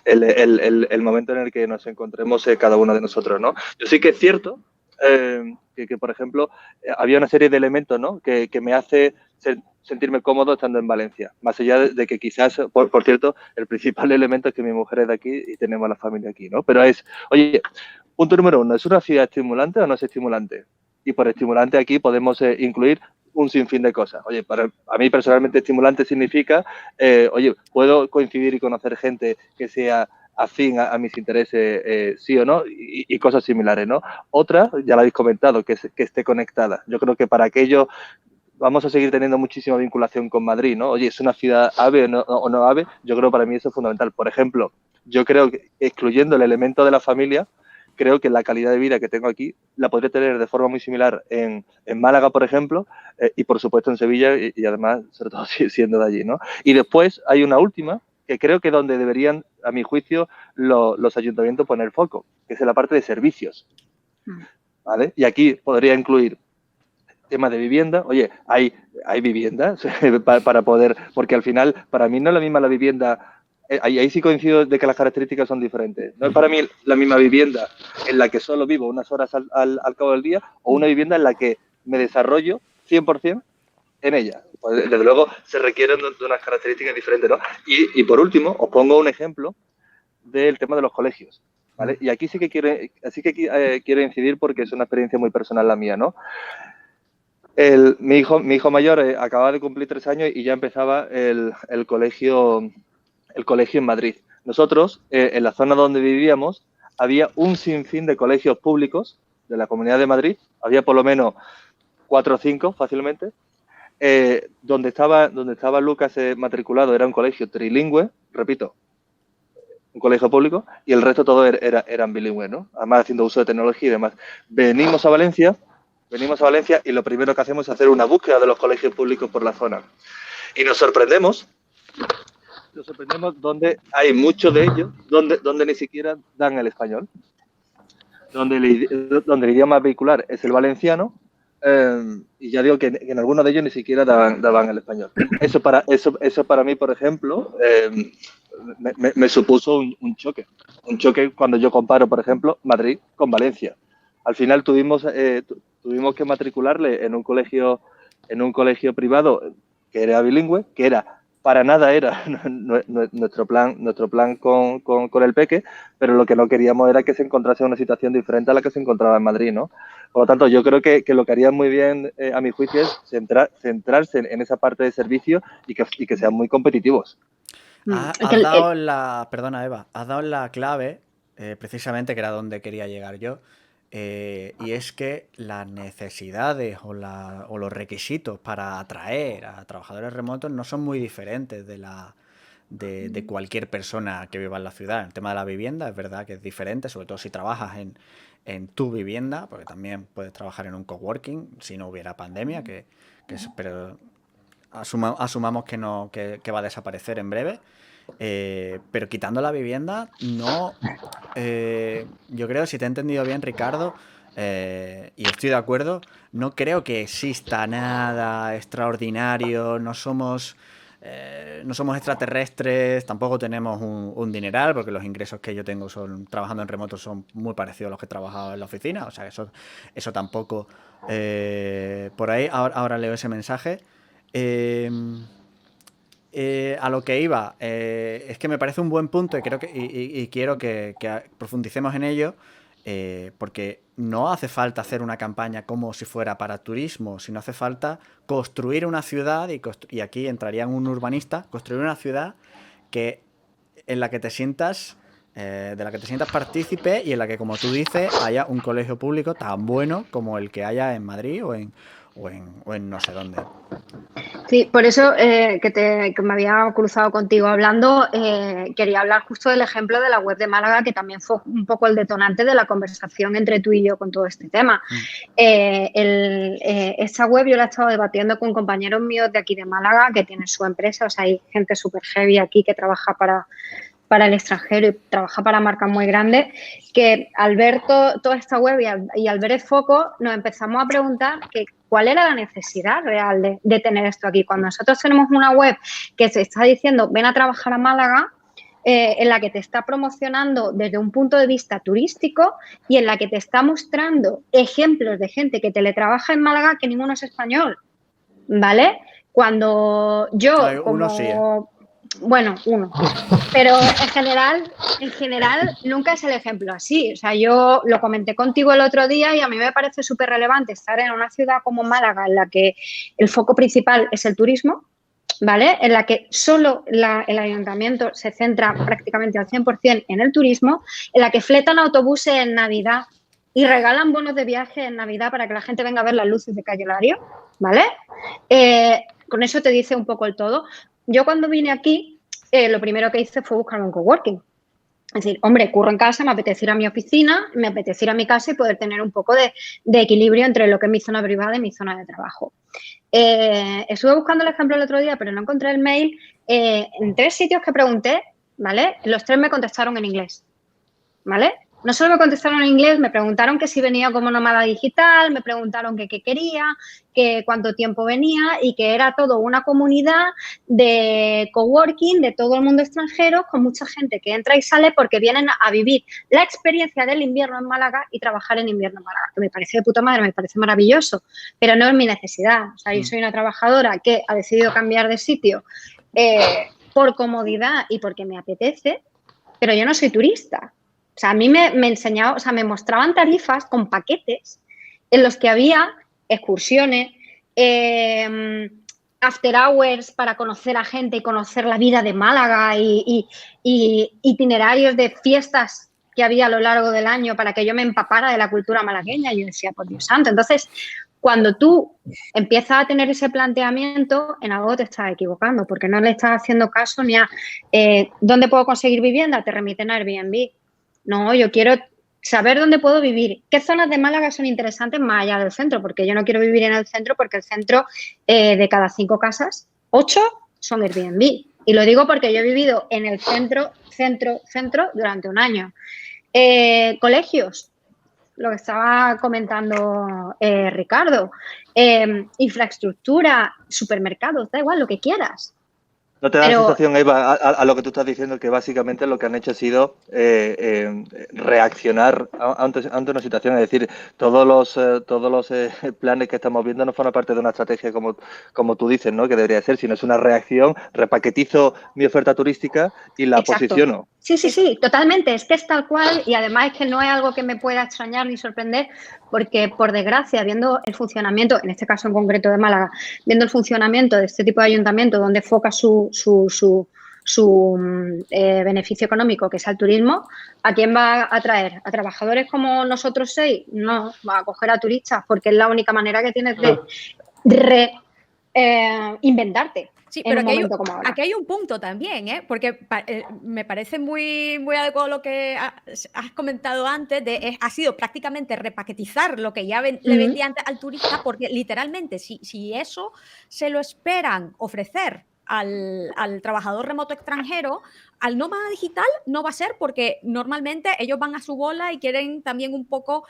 el momento en el que nos encontremos cada uno de nosotros, ¿no? Yo sí que es cierto que, por ejemplo, había una serie de elementos, ¿no? que me hace sentirme cómodo estando en Valencia. Más allá de que quizás, por cierto, el principal elemento es que mi mujer es de aquí y tenemos la familia aquí, ¿no? Pero es, oye, punto número 1, ¿es una ciudad estimulante o no es estimulante? Y por estimulante aquí podemos incluir un sinfín de cosas. Oye, a mí personalmente estimulante significa, oye, puedo coincidir y conocer gente que sea afín a mis intereses, sí o no, y cosas similares, ¿no? Otra, ya la habéis comentado, que esté conectada. Yo creo que para aquello vamos a seguir teniendo muchísima vinculación con Madrid, ¿no? Oye, ¿es una ciudad AVE o no AVE? Yo creo que para mí eso es fundamental. Por ejemplo, yo creo que excluyendo el elemento de la familia, creo que la calidad de vida que tengo aquí la podría tener de forma muy similar en Málaga, por ejemplo, y por supuesto en Sevilla y además, sobre todo siendo de allí, ¿no? Y después hay una última que creo que donde deberían, a mi juicio, los ayuntamientos poner foco, que es en la parte de servicios, ¿vale? Y aquí podría incluir tema de vivienda. Oye, hay viviendas para poder, porque al final, para mí no es la misma la vivienda. Ahí sí coincido de que las características son diferentes. No es para mí la misma vivienda en la que solo vivo unas horas al cabo del día o una vivienda en la que me desarrollo 100% en ella. Pues, desde luego se requieren de unas características diferentes, ¿no? Y por último, os pongo un ejemplo del tema de los colegios, ¿vale? Y aquí sí que quiero incidir porque es una experiencia muy personal la mía, ¿no? Mi hijo mayor acababa de cumplir 3 años y ya empezaba el colegio en Madrid. Nosotros, en la zona donde vivíamos, había un sinfín de colegios públicos de la Comunidad de Madrid, había por lo menos 4 o 5 fácilmente, donde estaba Lucas matriculado era un colegio trilingüe, repito, un colegio público, y el resto todo eran bilingües, ¿no? Además haciendo uso de tecnología y demás. Venimos a Valencia y lo primero que hacemos es hacer una búsqueda de los colegios públicos por la zona. Y nos sorprendemos donde hay muchos de ellos donde ni siquiera dan el español, donde el idioma vehicular es el valenciano, y ya digo que en algunos de ellos ni siquiera daban el español. Eso para mí, por ejemplo, me supuso un choque cuando yo comparo, por ejemplo, Madrid con Valencia. Al final tuvimos que matricularle en un colegio privado que era bilingüe, que para nada era nuestro plan con el peque, pero lo que no queríamos era que se encontrase en una situación diferente a la que se encontraba en Madrid, ¿no? Por lo tanto, yo creo que lo que harían muy bien, a mi juicio, es centrarse en esa parte de servicio y que sean muy competitivos. Has dado perdona, Eva, has dado la clave, precisamente, que era donde quería llegar yo. Y es que las necesidades o los requisitos para atraer a trabajadores remotos no son muy diferentes de cualquier persona que viva en la ciudad. El tema de la vivienda es verdad que es diferente, sobre todo si trabajas en tu vivienda, porque también puedes trabajar en un coworking si no hubiera pandemia, pero asumamos que no, que va a desaparecer en breve. Pero quitando la vivienda, no. Yo creo, si te he entendido bien, Ricardo, y estoy de acuerdo, no creo que exista nada extraordinario. No somos extraterrestres, tampoco tenemos un dineral, porque los ingresos que yo tengo trabajando en remoto son muy parecidos a los que he trabajado en la oficina. O sea, eso tampoco. Por ahí, ahora leo ese mensaje. A lo que iba, es que me parece un buen punto y quiero que profundicemos en ello, porque no hace falta hacer una campaña como si fuera para turismo, sino hace falta construir una ciudad, y aquí entraría un urbanista, construir una ciudad en la que te sientas, de la que te sientas partícipe y en la que, como tú dices, haya un colegio público tan bueno como el que haya en Madrid o en no sé dónde. Sí, por eso que me había cruzado contigo hablando, quería hablar justo del ejemplo de la web de Málaga, que también fue un poco el detonante de la conversación entre tú y yo con todo este tema. Esta web yo la he estado debatiendo con compañeros míos de aquí de Málaga que tienen su empresa, o sea, hay gente súper heavy aquí que trabaja para el extranjero y trabaja para marcas muy grandes, que al ver toda esta web y al ver el foco nos empezamos a preguntar que ¿cuál era la necesidad real de tener esto aquí? Cuando nosotros tenemos una web que se está diciendo, ven a trabajar a Málaga, en la que te está promocionando desde un punto de vista turístico y en la que te está mostrando ejemplos de gente que teletrabaja en Málaga que ninguno es español, ¿vale? Cuando yo, Uno sí, bueno, uno. Pero en general nunca es el ejemplo así. O sea, yo lo comenté contigo el otro día y a mí me parece súper relevante estar en una ciudad como Málaga, en la que el foco principal es el turismo, ¿vale? En la que solo el ayuntamiento se centra prácticamente al 100% en el turismo, en la que fletan autobuses en Navidad y regalan bonos de viaje en Navidad para que la gente venga a ver las luces de Calle Lario, ¿vale? Con eso te dice un poco el todo. Yo cuando vine aquí, lo primero que hice fue buscar un coworking. Es decir, hombre, curro en casa, me apetece ir a mi oficina, me apetece ir a mi casa y poder tener un poco de equilibrio entre lo que es mi zona privada y mi zona de trabajo. Estuve buscando el ejemplo el otro día, pero no encontré el mail. En 3 sitios que pregunté, ¿vale? Los 3 me contestaron en inglés, ¿vale? No solo me contestaron en inglés, me preguntaron que si venía como nómada digital, me preguntaron que qué quería, que cuánto tiempo venía y que era todo una comunidad de coworking de todo el mundo extranjero con mucha gente que entra y sale porque vienen a vivir la experiencia del invierno en Málaga y trabajar en invierno en Málaga, que me parece de puta madre, me parece maravilloso, pero no es mi necesidad. O sea, yo soy una trabajadora que ha decidido cambiar de sitio por comodidad y porque me apetece, pero yo no soy turista. O sea, a mí me enseñaba, o sea, me mostraban tarifas con paquetes en los que había excursiones, after hours para conocer a gente y conocer la vida de Málaga y itinerarios de fiestas que había a lo largo del año para que yo me empapara de la cultura malagueña. Y yo decía, por Dios santo. Entonces, cuando tú empiezas a tener ese planteamiento, en algo te estás equivocando, porque no le estás haciendo caso ni a ¿dónde puedo conseguir vivienda? Te remiten a Airbnb. No, yo quiero saber dónde puedo vivir. ¿Qué zonas de Málaga son interesantes más allá del centro? Porque yo no quiero vivir en el centro porque el centro, de cada 5 casas, 8 son Airbnb. Y lo digo porque yo he vivido en el centro durante un año. Colegios, lo que estaba comentando Ricardo. Infraestructura, supermercados, da igual, lo que quieras. ¿No te da la sensación, Eva, a lo que tú estás diciendo, que básicamente lo que han hecho ha sido reaccionar ante una situación? Es decir, todos los planes que estamos viendo no forman parte de una estrategia como tú dices, ¿no? Que debería ser, sino es una reacción, repaquetizo mi oferta turística y la posiciono. Sí, totalmente. Es que es tal cual y además es que no es algo que me pueda extrañar ni sorprender porque, por desgracia, viendo el funcionamiento, en este caso en concreto de Málaga, viendo el funcionamiento de este tipo de ayuntamiento donde enfoca su beneficio económico, que es al turismo, ¿a quién va a atraer? ¿A trabajadores como nosotros 6? No, va a coger a turistas porque es la única manera que tienes de inventarte. Sí, pero aquí hay un punto también, ¿eh? Porque me parece muy, muy adecuado lo que has comentado antes, ha sido prácticamente repaquetizar lo que ya le vendía antes al turista, porque literalmente si eso se lo esperan ofrecer al trabajador remoto extranjero, al nómada digital no va a ser, porque normalmente ellos van a su bola y quieren también un poco,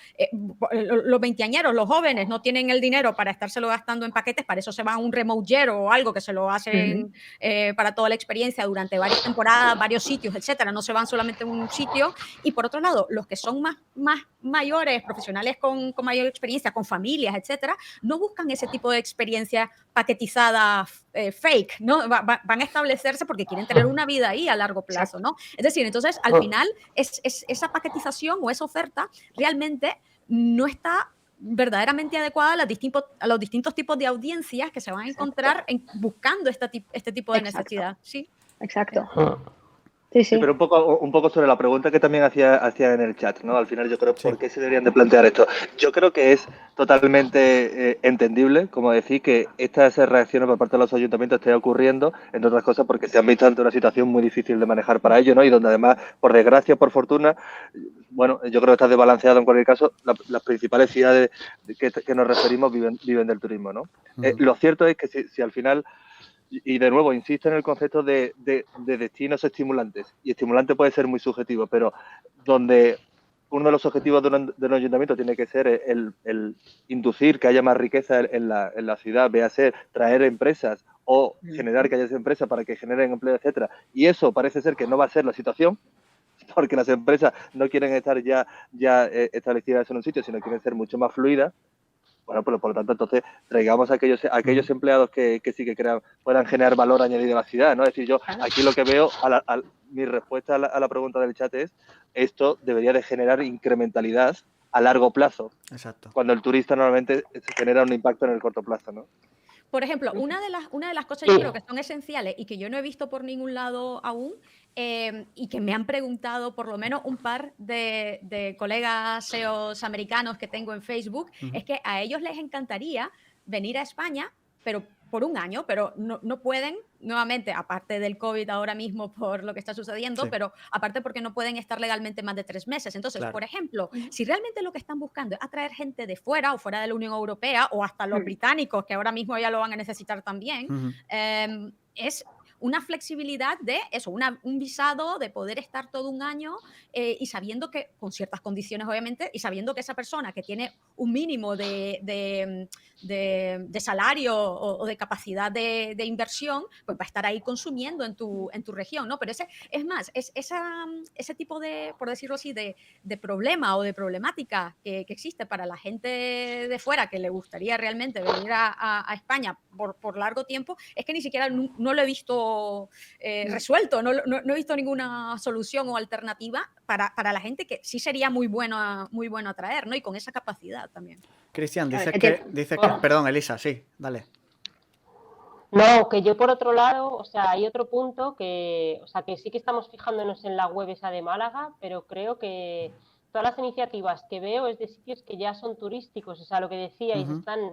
los veinteañeros, los jóvenes no tienen el dinero para estárselo gastando en paquetes, para eso se van a un remote o algo que se lo hacen para toda la experiencia durante varias temporadas, varios sitios, etcétera, no se van solamente a un sitio. Y por otro lado, los que son más mayores, profesionales con mayor experiencia, con familias, etcétera, no buscan ese tipo de experiencia paquetizada fake, ¿no? Van a establecerse porque quieren tener una vida ahí a largo plazo, ¿no? Es decir, entonces, al final, esa paquetización o esa oferta realmente no está verdaderamente adecuada a los distintos tipos de audiencias que se van a encontrar buscando este tipo de necesidad. Sí. Exacto. Sí, pero un poco sobre la pregunta que también hacía en el chat, ¿no? Al final yo creo, ¿por qué se deberían de plantear esto? Yo creo que es totalmente entendible, como decir, que estas reacciones por parte de los ayuntamientos estén ocurriendo, entre otras cosas porque se han visto ante una situación muy difícil de manejar para ellos, ¿no? Y donde además, por desgracia, por fortuna, bueno, yo creo que está desbalanceado en cualquier caso, las principales ciudades que nos referimos viven del turismo, ¿no? Lo cierto es que si al final... Y de nuevo, insisto en el concepto de destinos estimulantes. Y estimulante puede ser muy subjetivo, pero donde uno de los objetivos de un ayuntamiento tiene que ser el inducir que haya más riqueza en la ciudad, vea ser traer empresas o generar que haya empresas para que generen empleo, etcétera. Y eso parece ser que no va a ser la situación, porque las empresas no quieren estar ya establecidas en un sitio, sino quieren ser mucho más fluidas. Bueno, pues por lo tanto, entonces traigamos a aquellos empleados que sí que puedan generar valor añadido a la ciudad, ¿no? Es decir, yo aquí lo que veo, mi respuesta a la pregunta del chat es, esto debería de generar incrementalidad a largo plazo. Exacto. Cuando el turista normalmente se genera un impacto en el corto plazo, ¿no? Por ejemplo, una de las cosas yo creo que son esenciales y que yo no he visto por ningún lado aún, y que me han preguntado por lo menos un par de colegas SEOs americanos que tengo en Facebook, es que a ellos les encantaría venir a España, pero por un año, pero no pueden, nuevamente, aparte del COVID ahora mismo por lo que está sucediendo, Sí. pero aparte porque no pueden estar legalmente más de 3 meses. Entonces, Claro. por ejemplo, si realmente lo que están buscando es atraer gente de fuera o fuera de la Unión Europea o hasta los británicos, que ahora mismo ya lo van a necesitar también, es una flexibilidad de eso, un visado de poder estar todo un año y sabiendo que, con ciertas condiciones obviamente, y sabiendo que esa persona que tiene un mínimo de salario o de capacidad de inversión, pues va a estar ahí consumiendo en tu región, ¿no? Pero ese tipo de, por decirlo así, de problema o de problemática que existe para la gente de fuera que le gustaría realmente venir a España por largo tiempo, es que ni siquiera no lo he visto resuelto, no he visto ninguna solución o alternativa para la gente que sí sería muy bueno atraer, ¿no? Y con esa capacidad también. Cristian, dices que... Perdón, Elisa, sí, dale. No, que yo por otro lado, o sea, hay otro punto que, o sea, que sí que estamos fijándonos en la web esa de Málaga, pero creo que todas las iniciativas que veo es de sitios que ya son turísticos, o sea, lo que decíais, están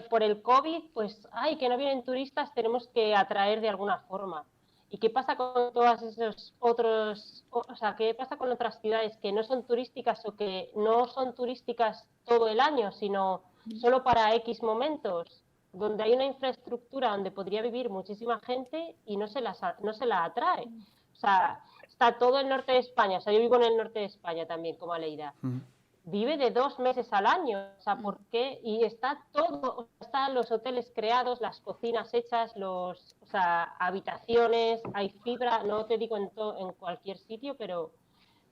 por el COVID, pues, que no vienen turistas, tenemos que atraer de alguna forma. ¿Y qué pasa con todos esos otros, o sea, qué pasa con otras ciudades que no son turísticas o que no son turísticas todo el año, sino solo para X momentos, donde hay una infraestructura donde podría vivir muchísima gente y no se la atrae? O sea, está todo el norte de España, o sea, yo vivo en el norte de España también, como Aleida. Vive de 2 meses al año, o sea, ¿por qué? Y está todo, están los hoteles creados, las cocinas hechas, o sea, habitaciones, hay fibra, no te digo en cualquier sitio, pero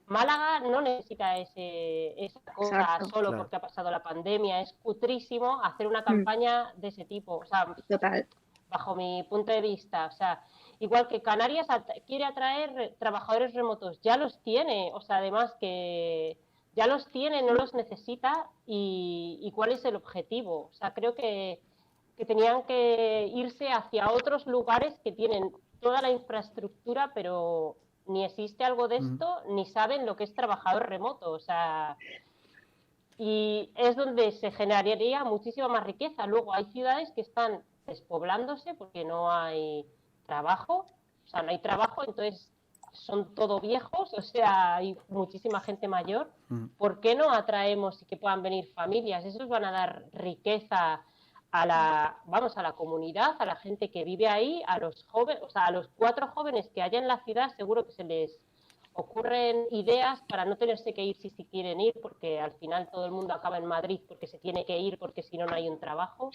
Málaga no necesita esa cosa solo porque ha pasado la pandemia, es cutrísimo hacer una campaña de ese tipo, o sea, bajo mi punto de vista, o sea, igual que Canarias quiere atraer trabajadores remotos, ya los tiene, o sea, además que ya los tiene, no los necesita, y ¿cuál es el objetivo? O sea, creo que tenían que irse hacia otros lugares que tienen toda la infraestructura, pero ni existe algo de esto, ni saben lo que es trabajador remoto, o sea, y es donde se generaría muchísima más riqueza. Luego hay ciudades que están despoblándose porque no hay trabajo, o sea, no hay trabajo, entonces son todo viejos, o sea, hay muchísima gente mayor. ¿Por qué no atraemos y que puedan venir familias? Esos van a dar riqueza a la comunidad, a la gente que vive ahí, a los jóvenes, o sea, a los 4 jóvenes que haya en la ciudad, seguro que se les ocurren ideas para no tenerse que ir si quieren ir, porque al final todo el mundo acaba en Madrid porque se tiene que ir, porque si no, no hay un trabajo.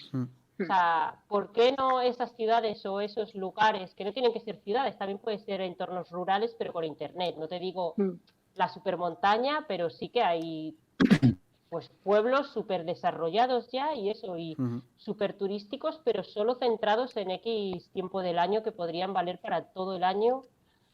O sea, ¿por qué no esas ciudades o esos lugares, que no tienen que ser ciudades, también puede ser entornos rurales, pero por internet? No te digo la supermontaña, pero sí que hay pues pueblos súper desarrollados ya y eso, y súper turísticos, pero solo centrados en X tiempo del año, que podrían valer para todo el año,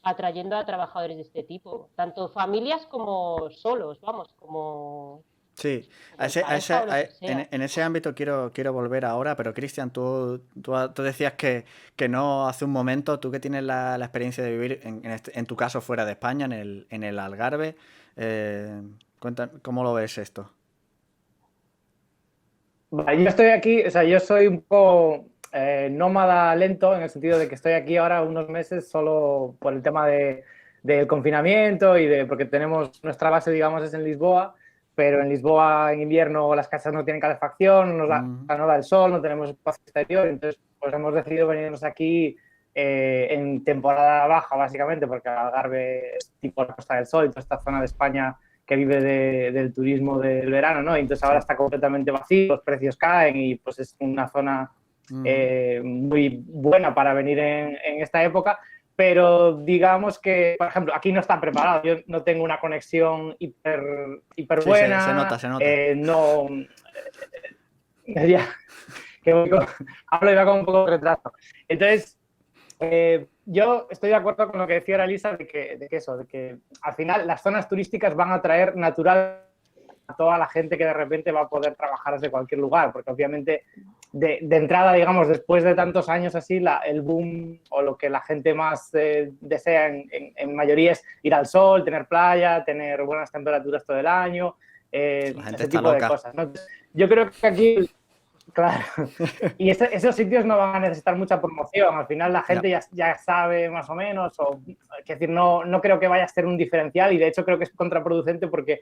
atrayendo a trabajadores de este tipo, tanto familias como solos, vamos, como... Sí, en ese ámbito quiero volver ahora, pero Cristian, tú decías que no hace un momento, tú que tienes la experiencia de vivir, en tu caso fuera de España, en el Algarve, ¿cómo lo ves esto? Yo estoy aquí, o sea, yo soy un poco nómada lento, en el sentido de que estoy aquí ahora unos meses solo por el tema del confinamiento porque tenemos nuestra base, digamos, es en Lisboa, pero en Lisboa en invierno las casas no tienen calefacción, no da el sol, no tenemos espacio exterior, entonces pues hemos decidido venirnos aquí en temporada baja, básicamente, porque el Algarve es tipo la Costa del Sol y toda esta zona de España que vive del turismo del verano, ¿no? Y entonces ahora está completamente vacío, los precios caen y pues es una zona muy buena para venir en esta época, pero digamos que, por ejemplo, aquí no está preparado. Yo no tengo una conexión hiper Sí, buena. se nota. No, ya, que hablo ya con un poco de retraso. Entonces, yo estoy de acuerdo con lo que decía Elisa de que al final las zonas turísticas van a traer natural a toda la gente que de repente va a poder trabajar desde cualquier lugar, porque obviamente de entrada, digamos, después de tantos años así, el boom o lo que la gente más desea en mayoría es ir al sol, tener playa, tener buenas temperaturas todo el año, La gente ese está tipo de loca. cosas, ¿no? Yo creo que aquí, claro, y esos sitios no van a necesitar mucha promoción, al final la gente ya sabe más o menos, es decir, no creo que vaya a ser un diferencial y de hecho creo que es contraproducente porque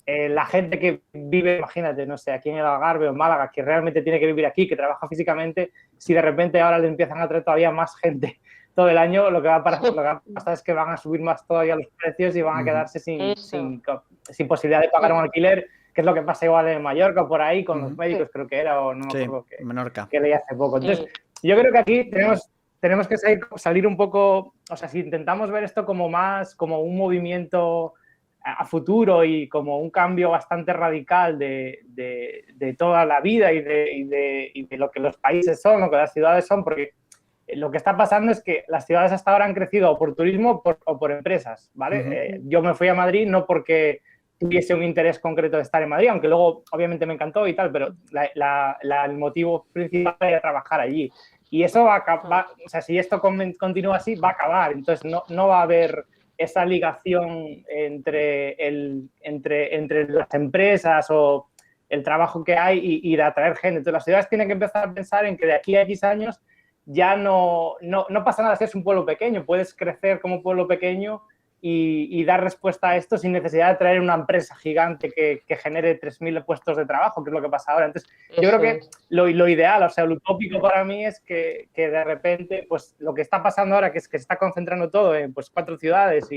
la gente que vive, imagínate, no sé, aquí en el Algarve o en Málaga, que realmente tiene que vivir aquí, que trabaja físicamente, si de repente ahora le empiezan a traer todavía más gente todo el año, lo que va a pasar es que van a subir más todavía los precios y van a quedarse sin posibilidad de pagar un alquiler, que es lo que pasa igual en Mallorca o por ahí con los médicos, creo que era, o no me acuerdo que leí hace poco. Entonces, yo creo que aquí tenemos que salir un poco, o sea, si intentamos ver esto como más, como un movimiento a futuro y como un cambio bastante radical de toda la vida y de lo que los países son, lo que las ciudades son, porque lo que está pasando es que las ciudades hasta ahora han crecido o por turismo o por empresas, ¿vale? Yo me fui a Madrid no porque tuviese un interés concreto de estar en Madrid, aunque luego obviamente me encantó y tal, pero el motivo principal era trabajar allí. Y eso va a acabar, o sea, si esto continúa así, va a acabar. Entonces no va a haber esa ligación entre las empresas o el trabajo que hay y de atraer gente. Entonces las ciudades tienen que empezar a pensar en que de aquí a X años ya no pasa nada si es un pueblo pequeño, puedes crecer como pueblo pequeño y dar respuesta a esto sin necesidad de traer una empresa gigante que genere 3.000 puestos de trabajo, que es lo que pasa ahora. Entonces, yo creo que lo ideal, o sea, lo utópico para mí es que de repente, pues lo que está pasando ahora, que es que se está concentrando todo en pues 4 ciudades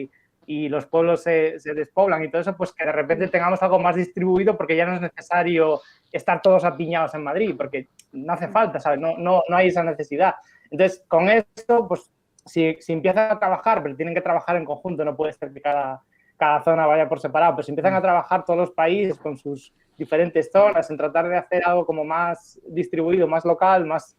y los pueblos se despoblan y todo eso, pues que de repente tengamos algo más distribuido porque ya no es necesario estar todos apiñados en Madrid, porque no hace falta, ¿sabes? No hay esa necesidad. Entonces, con esto, pues si empiezan a trabajar, pero tienen que trabajar en conjunto, no puede ser que cada zona vaya por separado, pero si empiezan a trabajar todos los países con sus diferentes zonas, en tratar de hacer algo como más distribuido, más local, más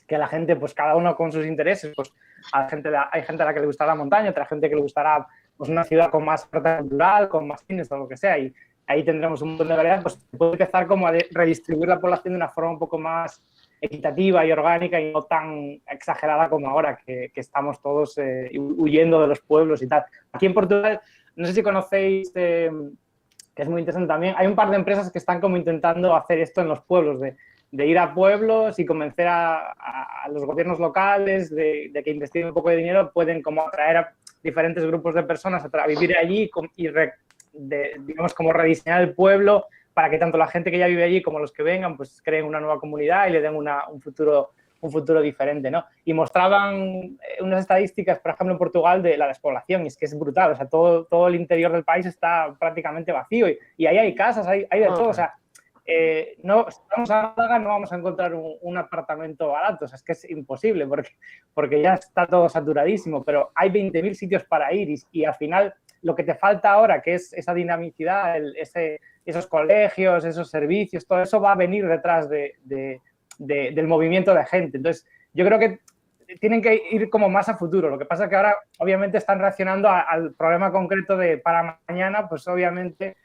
que la gente, pues cada uno con sus intereses, pues hay gente a la que le gustará la montaña, otra gente que le gustará pues una ciudad con más oferta cultural, con más cines o lo que sea, y ahí tendremos un montón de variedad, pues se puede empezar como a redistribuir la población de una forma un poco más equitativa y orgánica y no tan exagerada como ahora, que estamos todos huyendo de los pueblos y tal. Aquí en Portugal, no sé si conocéis, que es muy interesante también, hay un par de empresas que están como intentando hacer esto en los pueblos, de ir a pueblos y convencer a los gobiernos locales de que investiguen un poco de dinero, pueden como atraer a diferentes grupos de personas a vivir allí y digamos como rediseñar el pueblo para que tanto la gente que ya vive allí como los que vengan pues creen una nueva comunidad y le den un futuro diferente, ¿no? Y mostraban unas estadísticas, por ejemplo, en Portugal de la despoblación, y es que es brutal, o sea, todo el interior del país está prácticamente vacío y ahí hay casas, hay de todo, o sea, si vamos a Málaga no vamos a encontrar un apartamento barato, o sea, es que es imposible porque ya está todo saturadísimo, pero hay 20.000 sitios para ir y al final lo que te falta ahora, que es esa dinamicidad, esos colegios, esos servicios, todo eso va a venir detrás del movimiento de gente. Entonces, yo creo que tienen que ir como más a futuro. Lo que pasa es que ahora, obviamente, están reaccionando al problema concreto de para mañana, pues obviamente,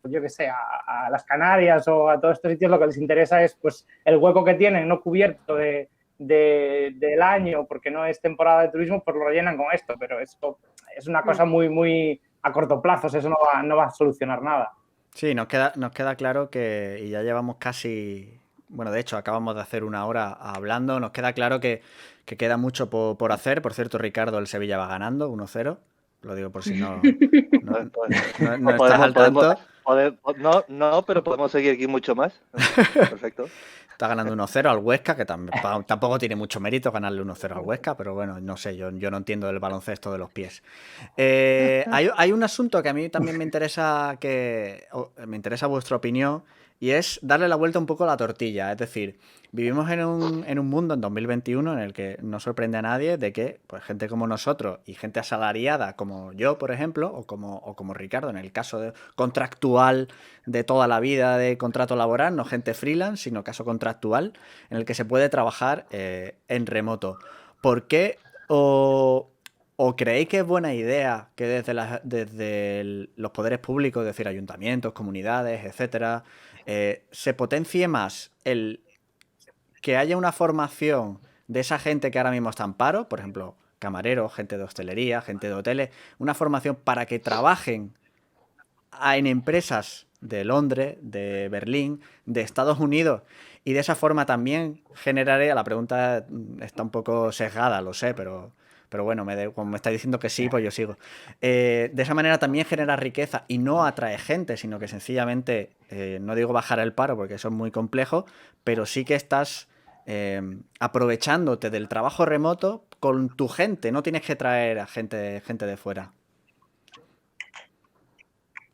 yo qué sé, a las Canarias o a todos estos sitios lo que les interesa es pues el hueco que tienen no cubierto del año porque no es temporada de turismo, pues lo rellenan con esto, pero esto es una cosa muy, muy a corto plazo, eso no va a solucionar nada. Sí, nos queda claro que, y ya llevamos casi, bueno, de hecho acabamos de hacer una hora hablando, nos queda claro que queda mucho por hacer. Por cierto, Ricardo, el Sevilla va ganando 1-0, lo digo por si no estás al tanto. No, pero podemos seguir aquí mucho más. Perfecto. Está ganando 1-0 al Huesca, que tampoco tiene mucho mérito ganarle 1-0 al Huesca, pero bueno, no sé, yo no entiendo el baloncesto de los pies. Hay un asunto que a mí también me interesa vuestra opinión, y es darle la vuelta un poco a la tortilla. Es decir, vivimos en un mundo en 2021 en el que no sorprende a nadie de que pues, gente como nosotros y gente asalariada como yo, por ejemplo, o como Ricardo, en el caso contractual de toda la vida de contrato laboral, no gente freelance, sino caso contractual, en el que se puede trabajar en remoto. ¿Por qué o creéis que es buena idea que desde los poderes públicos, es decir, ayuntamientos, comunidades, etcétera, se potencie más que haya una formación de esa gente que ahora mismo está en paro, por ejemplo, camareros, gente de hostelería, gente de hoteles, una formación para que trabajen en empresas de Londres, de Berlín, de Estados Unidos, y de esa forma también generaré, la pregunta está un poco sesgada, lo sé, pero bueno, como me está diciendo que sí, pues yo sigo. De esa manera también genera riqueza y no atrae gente, sino que sencillamente, no digo bajar el paro porque eso es muy complejo, pero sí que estás aprovechándote del trabajo remoto con tu gente, no tienes que traer a gente de fuera.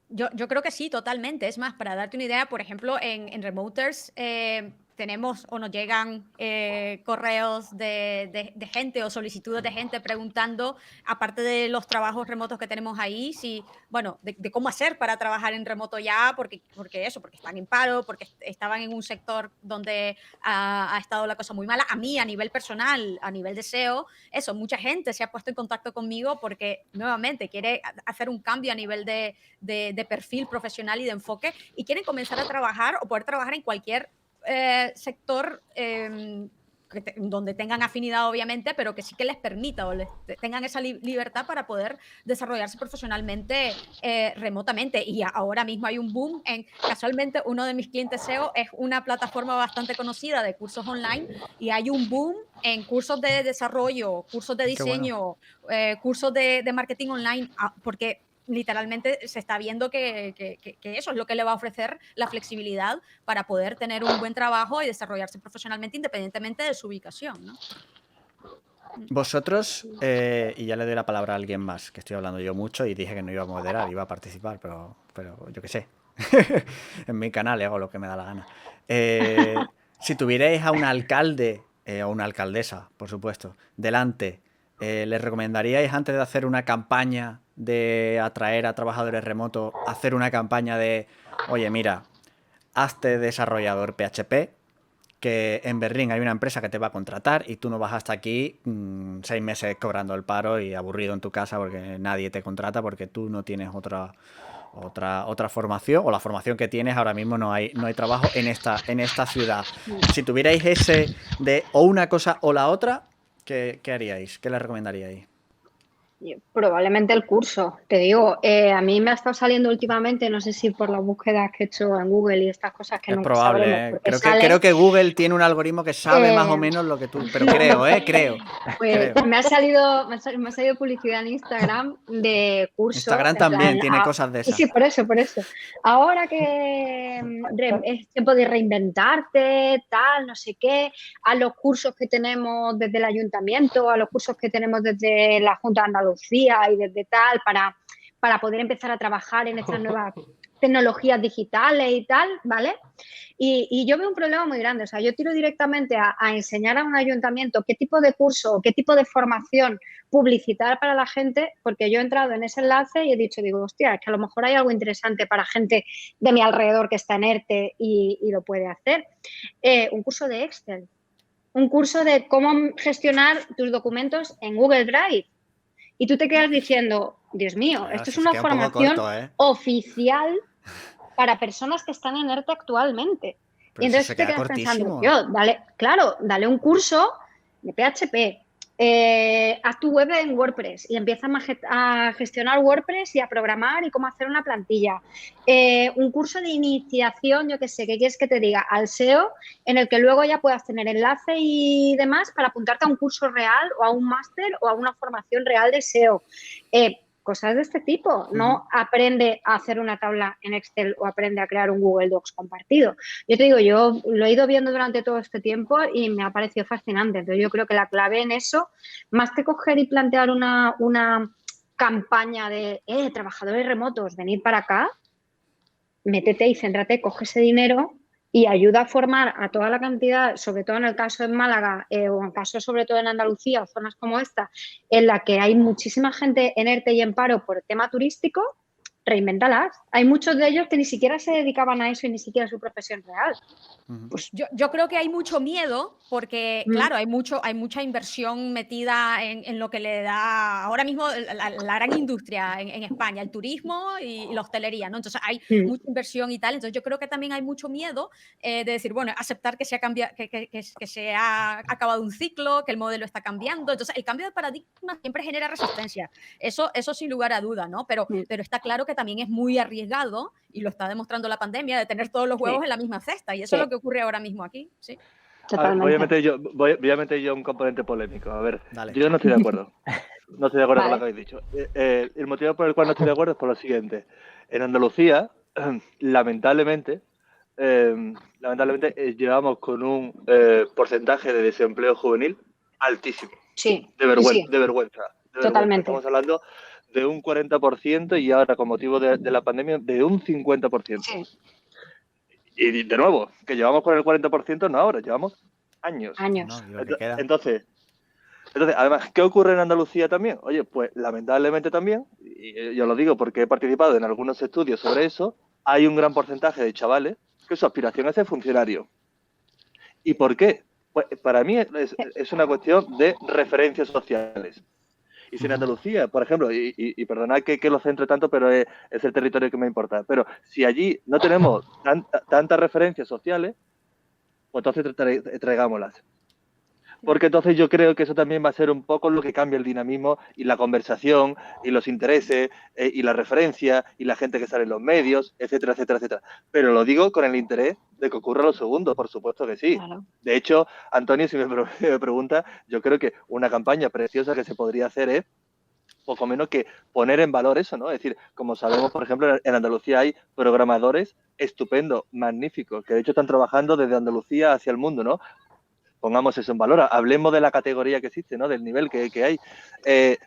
Yo creo que sí, totalmente. Es más, para darte una idea, por ejemplo, en Remoters tenemos o nos llegan correos de gente o solicitudes de gente preguntando, aparte de los trabajos remotos que tenemos ahí, de cómo hacer para trabajar en remoto ya, porque están en paro, porque estaban en un sector donde ha estado la cosa muy mala. A mí, a nivel personal, a nivel de SEO, mucha gente se ha puesto en contacto conmigo porque nuevamente quiere hacer un cambio a nivel de perfil profesional y de enfoque, y quieren comenzar a trabajar o poder trabajar en cualquier sector donde tengan afinidad, obviamente, pero que sí que les permita o tengan esa libertad para poder desarrollarse profesionalmente remotamente. Y ahora mismo hay un boom casualmente, uno de mis clientes SEO es una plataforma bastante conocida de cursos online, y hay un boom en cursos de desarrollo, cursos de diseño, cursos de marketing online, porque literalmente se está viendo que eso es lo que le va a ofrecer la flexibilidad para poder tener un buen trabajo y desarrollarse profesionalmente independientemente de su ubicación, ¿no? Vosotros, y ya le doy la palabra a alguien más, que estoy hablando yo mucho y dije que no iba a moderar, iba a participar, pero yo qué sé. En mi canal hago lo que me da la gana. Si tuvierais a un alcalde o una alcaldesa, por supuesto, delante, ¿les recomendaríais antes de hacer una campaña de atraer a trabajadores remotos, hacer una campaña de, oye, mira, hazte desarrollador PHP, que en Berlín hay una empresa que te va a contratar y tú no vas hasta aquí 6 meses cobrando el paro y aburrido en tu casa porque nadie te contrata porque tú no tienes otra formación, o la formación que tienes ahora mismo no hay trabajo en esta ciudad? Si tuvierais ese de o una cosa o la otra, ¿qué haríais? ¿Qué les recomendaríais? Probablemente el curso, te digo, a mí me ha estado saliendo últimamente, no sé si por las búsquedas que he hecho en Google y estas cosas que es nunca probable, sabremos. Creo que Google tiene un algoritmo que sabe más o menos lo que tú, pero creo. Pues me ha salido publicidad en Instagram de cursos. Instagram también tiene cosas de esas. Sí, por eso. Ahora que es tiempo de reinventarte, tal, no sé qué, a los cursos que tenemos desde el ayuntamiento, a los cursos que tenemos desde la Junta de Andalucía y desde tal, para poder empezar a trabajar en estas nuevas tecnologías digitales y tal, ¿vale? Y yo veo un problema muy grande. O sea, yo tiro directamente a enseñar a un ayuntamiento qué tipo de curso, qué tipo de formación publicitar para la gente, porque yo he entrado en ese enlace y he digo, hostia, es que a lo mejor hay algo interesante para gente de mi alrededor que está en ERTE y lo puede hacer. Un curso de Excel, un curso de cómo gestionar tus documentos en Google Drive. Y tú te quedas diciendo, Dios mío, esto es una formación oficial para personas que están en ERTE actualmente. Pero y entonces se te queda quedas cortísimo. pensando, dale un curso de PHP, haz tu web en WordPress y empieza a gestionar WordPress y a programar y cómo hacer una plantilla. Un curso de iniciación, yo qué sé, ¿qué quieres que te diga? Al SEO, en el que luego ya puedas tener enlace y demás para apuntarte a un curso real o a un máster o a una formación real de SEO. cosas de este tipo. No aprende a hacer una tabla en Excel o aprende a crear un Google Docs compartido. Yo te digo, yo lo he ido viendo durante todo este tiempo y me ha parecido fascinante. Entonces yo creo que la clave en eso, más que coger y plantear una campaña de trabajadores remotos, venid para acá, métete y céntrate, coge ese dinero y ayuda a formar a toda la cantidad, sobre todo en el caso de Málaga o en caso sobre todo en Andalucía o zonas como esta, en la que hay muchísima gente en ERTE y en paro por el tema turístico, reinvéntalas. Hay muchos de ellos que ni siquiera se dedicaban a eso y ni siquiera a su profesión real. Pues yo creo que hay mucho miedo porque, claro, hay mucha inversión metida en lo que le da ahora mismo la gran industria en España, el turismo y la hostelería, ¿no? Entonces hay mucha inversión y tal. Entonces yo creo que también hay mucho miedo de decir, bueno, aceptar que se ha cambiado, que se ha acabado un ciclo, que el modelo está cambiando. Entonces el cambio de paradigma siempre genera resistencia. Eso sin lugar a duda, ¿no? Pero está claro que también es muy arriesgado, y lo está demostrando la pandemia, de tener todos los huevos en la misma cesta. Y eso es lo que ocurre ahora mismo aquí. Sí. Voy a meter yo un componente polémico. A ver, Dale. yo no estoy de acuerdo. No estoy de acuerdo con lo que Vale. habéis dicho. El motivo por el cual no estoy de acuerdo es por lo siguiente. En Andalucía, lamentablemente, llevamos con un porcentaje de desempleo juvenil altísimo. Sí, De vergüenza. Totalmente. Estamos hablando de un 40% y ahora, con motivo de la pandemia, de un 50%. Sí. Y de nuevo, que llevamos con el 40% no ahora, llevamos años. No, y lo que queda. Entonces, además, ¿qué ocurre en Andalucía también? Oye, pues lamentablemente también, y yo lo digo porque he participado en algunos estudios sobre eso, hay un gran porcentaje de chavales que su aspiración es ser funcionario. ¿Y por qué? Pues para mí es una cuestión de referencias sociales. Y si en Andalucía, por ejemplo, y perdonad que lo centre tanto, pero es el territorio que me importa, pero si allí no tenemos tantas referencias sociales, pues entonces traigámoslas. Porque entonces yo creo que eso también va a ser un poco lo que cambia el dinamismo y la conversación y los intereses y la referencia y la gente que sale en los medios, etcétera, etcétera, etcétera. Pero lo digo con el interés de que ocurra lo segundo, por supuesto que sí. Claro. De hecho, Antonio, si me pregunta, yo creo que una campaña preciosa que se podría hacer es poco menos que poner en valor eso, ¿no? Es decir, como sabemos, por ejemplo, en Andalucía hay programadores estupendos, magníficos, que de hecho están trabajando desde Andalucía hacia el mundo, ¿no? Pongamos eso en valor, hablemos de la categoría que existe, ¿no? Del nivel que hay.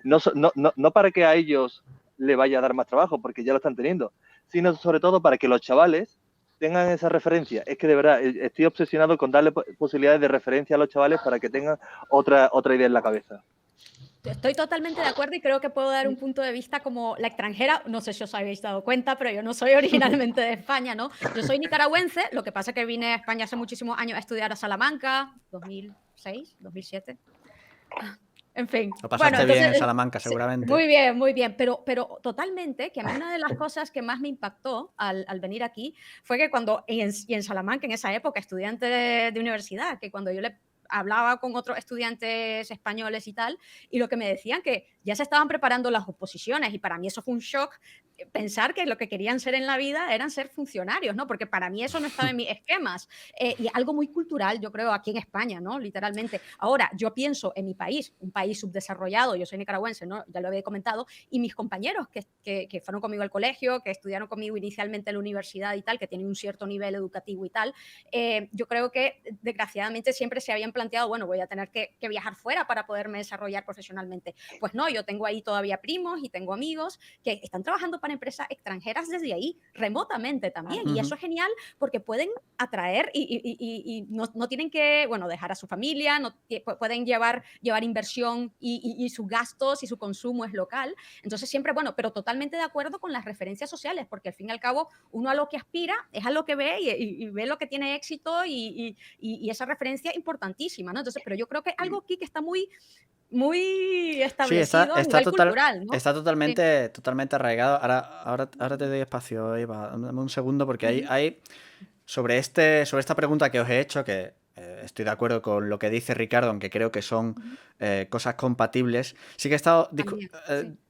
No para que a ellos le vaya a dar más trabajo, porque ya lo están teniendo, sino sobre todo para que los chavales tengan esa referencia. Es que de verdad estoy obsesionado con darle posibilidades de referencia a los chavales para que tengan otra idea en la cabeza. Estoy totalmente de acuerdo y creo que puedo dar un punto de vista como la extranjera. No sé si os habéis dado cuenta, pero yo no soy originalmente de España, ¿no? Yo soy nicaragüense, lo que pasa es que vine a España hace muchísimos años a estudiar a Salamanca, 2006, 2007. En fin. Lo pasaste bien en Salamanca, seguramente. Muy bien, pero totalmente, que a mí una de las cosas que más me impactó al venir aquí fue que y en Salamanca, en esa época, estudiante de universidad, que cuando yo le hablaba con otros estudiantes españoles y tal, y lo que me decían que ya se estaban preparando las oposiciones, y para mí eso fue un shock, pensar que lo que querían ser en la vida eran ser funcionarios, ¿no? Porque para mí eso no estaba en mis esquemas, y algo muy cultural, yo creo, aquí en España, ¿no? Literalmente. Ahora, yo pienso en mi país, un país subdesarrollado, yo soy nicaragüense, ¿no? Ya lo había comentado, y mis compañeros que fueron conmigo al colegio, que estudiaron conmigo inicialmente en la universidad y tal, que tienen un cierto nivel educativo y tal, yo creo que desgraciadamente siempre se habían planteado, bueno, voy a tener que viajar fuera para poderme desarrollar profesionalmente. Pues no, yo tengo ahí todavía primos y tengo amigos que están trabajando para empresas extranjeras desde ahí, remotamente también, y eso es genial porque pueden atraer y no tienen que, bueno, dejar a su familia, pueden llevar inversión y sus gastos y su consumo es local. Entonces siempre, bueno, pero totalmente de acuerdo con las referencias sociales, porque al fin y al cabo uno a lo que aspira es a lo que ve y ve lo que tiene éxito y esa referencia importantísima, ¿no? Entonces, pero yo creo que algo aquí que está muy establecido a nivel cultural, ¿no? Está totalmente arraigado. Ahora te doy espacio, Eva. Dame un segundo, porque hay sobre esta pregunta que os he hecho, que estoy de acuerdo con lo que dice Ricardo, aunque creo que son cosas compatibles. Sí que he estado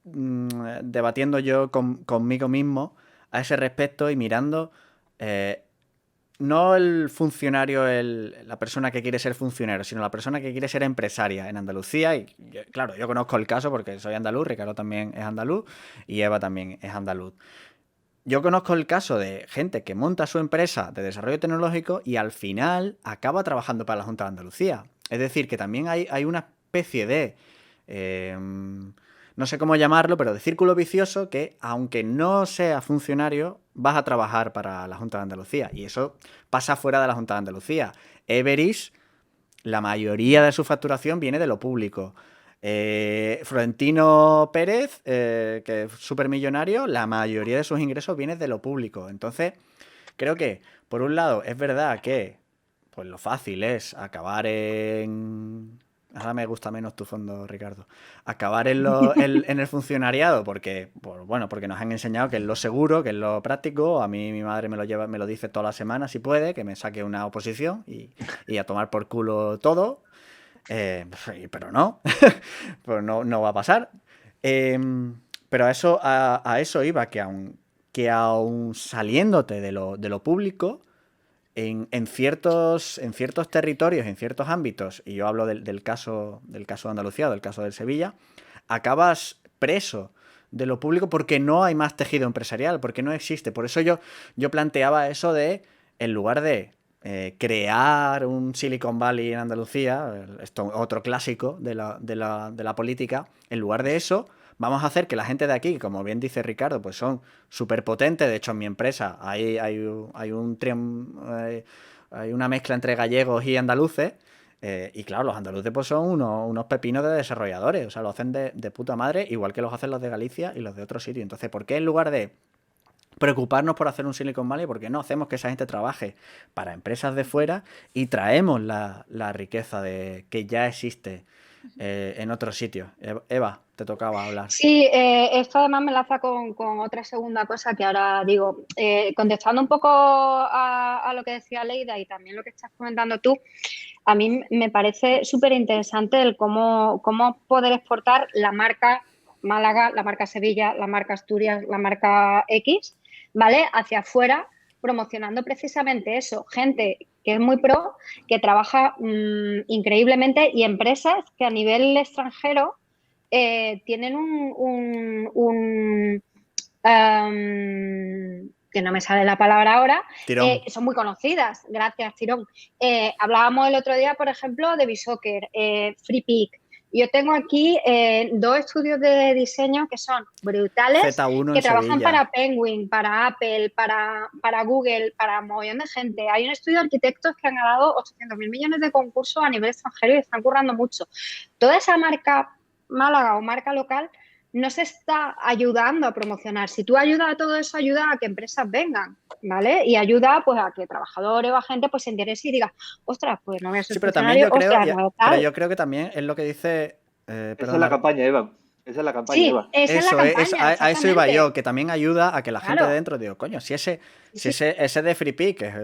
debatiendo yo conmigo mismo a ese respecto y mirando no el funcionario, la persona que quiere ser funcionario, sino la persona que quiere ser empresaria en Andalucía. Y claro, yo conozco el caso porque soy andaluz, Ricardo también es andaluz y Eva también es andaluz. Yo conozco el caso de gente que monta su empresa de desarrollo tecnológico y al final acaba trabajando para la Junta de Andalucía. Es decir, que también hay una especie de... no sé cómo llamarlo, pero de círculo vicioso que, aunque no seas funcionario, vas a trabajar para la Junta de Andalucía. Y eso pasa fuera de la Junta de Andalucía. Everis, la mayoría de su facturación viene de lo público. Florentino Pérez, que es supermillonario, la mayoría de sus ingresos viene de lo público. Entonces, creo que, por un lado, es verdad que pues lo fácil es acabar en... Ahora me gusta menos tu fondo, Ricardo. Acabar en el funcionariado porque nos han enseñado que es lo seguro, que es lo práctico. A mí mi madre me lo dice todas las semanas si puede, que me saque una oposición y a tomar por culo todo. Pero no, pues no va a pasar. Pero a eso iba, que aun saliéndote de lo público, en ciertos territorios, en ciertos ámbitos, y yo hablo del caso de Andalucía, del caso del Sevilla, acabas preso de lo público porque no hay más tejido empresarial, porque no existe. Por eso yo planteaba eso de, en lugar de crear un Silicon Valley en Andalucía, esto otro clásico de la política, en lugar de eso, vamos a hacer que la gente de aquí, como bien dice Ricardo, pues son súper potentes. De hecho, en mi empresa hay una mezcla entre gallegos y andaluces. Y claro, los andaluces pues son unos pepinos de desarrolladores. O sea, lo hacen de puta madre, igual que los hacen los de Galicia y los de otros sitios. Entonces, ¿por qué en lugar de preocuparnos por hacer un Silicon Valley, por qué no hacemos que esa gente trabaje para empresas de fuera y traemos la riqueza que ya existe en otros sitios? Eva, te tocaba hablar. Sí, esto además me enlaza con otra segunda cosa que ahora digo, contestando un poco a lo que decía Leida y también lo que estás comentando tú, a mí me parece súper interesante el cómo poder exportar la marca Málaga, la marca Sevilla, la marca Asturias, la marca X, ¿vale? Hacia afuera, promocionando precisamente eso, gente que es muy pro, que trabaja increíblemente y empresas que a nivel extranjero tienen que no me sale la palabra ahora, son muy conocidas, gracias Tirón. Hablábamos el otro día, por ejemplo, de Bisoccer, FreePic. Yo tengo aquí 2 estudios de diseño que son brutales, Z1 que en trabajan Sevilla. para Penguin, para Apple, para Google, para un montón de gente. Hay un estudio de arquitectos que han ganado 800.000 millones de concursos a nivel extranjero y están currando mucho. Toda esa marca Málaga o marca local no se está ayudando a promocionar. Si tú ayudas a todo eso, ayuda a que empresas vengan, ¿vale? Y ayuda pues a que trabajadores o a gente pues se interese y diga, ostras, pues no voy a ser funcionario, pero yo creo que también es lo que dice... Esa es la campaña, Eva. Esa es la campaña, sí, Eva. Esa es la campaña, a eso iba yo, que también ayuda a que la gente Claro. de dentro diga, coño, si ese de FreePic es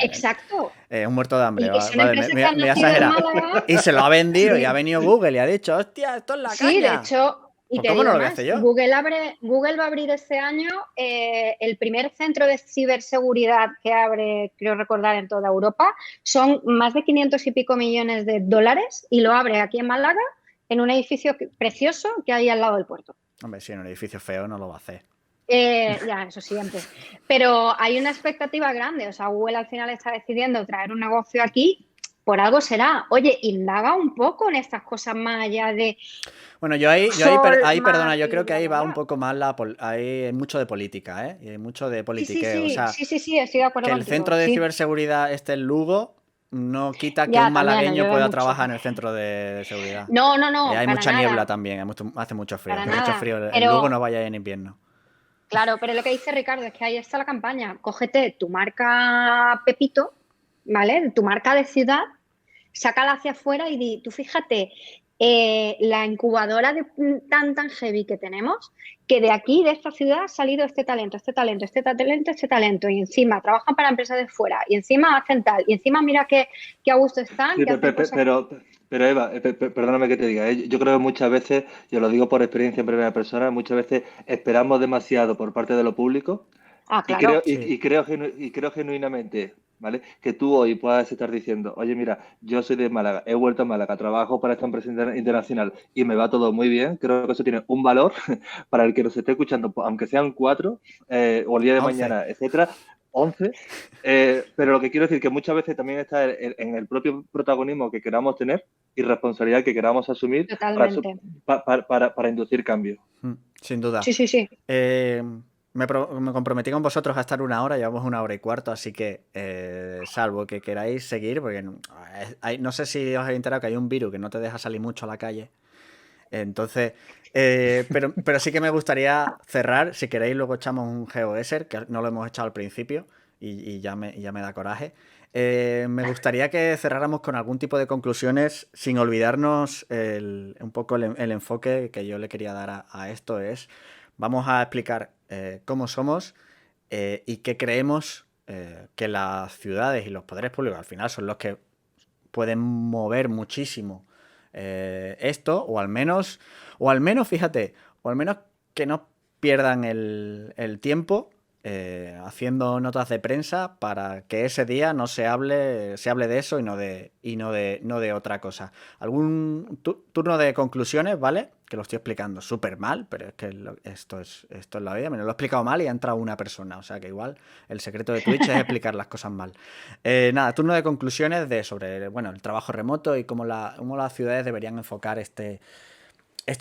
Exacto. Un muerto de hambre, Y son vale, empresas me que han voy a nacido en exagerar. Málaga. Y se lo ha vendido Sí. y ha venido Google y ha dicho, hostia, esto es la caña. Sí, de hecho, y Pues te ¿cómo digo no lo voy a más, hacer yo? Google va a abrir este año el primer centro de ciberseguridad que abre, creo recordar, en toda Europa. Son más de 500 y pico millones de dólares y lo abre aquí en Málaga, en un edificio precioso que hay al lado del puerto. Hombre, si en un edificio feo no lo va a hacer. Ya, eso siempre. Pero hay una expectativa grande. O sea, Google al final está decidiendo traer un negocio aquí. Por algo será. Oye, indaga un poco en estas cosas más allá de... Bueno, yo ahí perdona, yo creo que ahí va un poco más hay mucho de política, ¿eh? Y hay mucho de politiqueo. Sí, o sea, sí, estoy de acuerdo que el contigo, centro de sí. ciberseguridad esté en Lugo no quita que Ya, un también, malagueño llueve pueda mucho. trabajar en el centro de seguridad. No, hay para mucha nada. niebla también, hace mucho frío. Para Hace mucho nada, frío. En pero- Lugo no vaya en invierno. Claro, pero lo que dice Ricardo es que ahí está la campaña. Cógete tu marca Pepito, ¿vale? Tu marca de ciudad, sácala hacia afuera y di, tú fíjate, la incubadora tan heavy que tenemos, que de aquí, de esta ciudad, ha salido este talento, y encima trabajan para empresas de fuera, y encima hacen tal, y encima mira que a gusto están, Sí, que hacen cosas... pero Eva, perdóname que te diga, yo creo que muchas veces, yo lo digo por experiencia en primera persona, muchas veces esperamos demasiado por parte de lo público Ah, Y claro. creo, y creo genuinamente, ¿vale? Que tú hoy puedas estar diciendo, oye, mira, yo soy de Málaga, he vuelto a Málaga, trabajo para esta empresa internacional y me va todo muy bien. Creo que eso tiene un valor para el que nos esté escuchando, pues, aunque sean 4 o el día de 11. mañana, etcétera, 11. Pero lo que quiero decir que muchas veces también está en el propio protagonismo que queramos tener y responsabilidad que queramos asumir Totalmente. para inducir cambio. Sin duda. Sí, sí, sí. Me comprometí con vosotros a estar 1 hora, llevamos 1 hora y cuarto, así que salvo que queráis seguir, porque no sé si os habéis enterado que hay un virus que no te deja salir mucho a la calle. Entonces, pero sí que me gustaría cerrar. Si queréis, luego echamos un GeoGuessr, que no lo hemos echado al principio y ya me da coraje. Me gustaría que cerráramos con algún tipo de conclusiones sin olvidarnos un poco el enfoque que yo le quería dar a esto es, vamos a explicar cómo somos y qué creemos que las ciudades y los poderes públicos al final son los que pueden mover muchísimo esto, o al menos, fíjate, o al menos que no pierdan el tiempo haciendo notas de prensa para que ese día no se hable de eso y no de otra cosa. Algún turno de conclusiones, ¿vale? Que lo estoy explicando súper mal, pero es que esto es la vida. Me lo he explicado mal y ha entrado una persona. O sea que igual el secreto de Twitch es explicar las cosas mal. Nada, turno de conclusiones sobre bueno, el trabajo remoto y cómo las ciudades deberían enfocar esto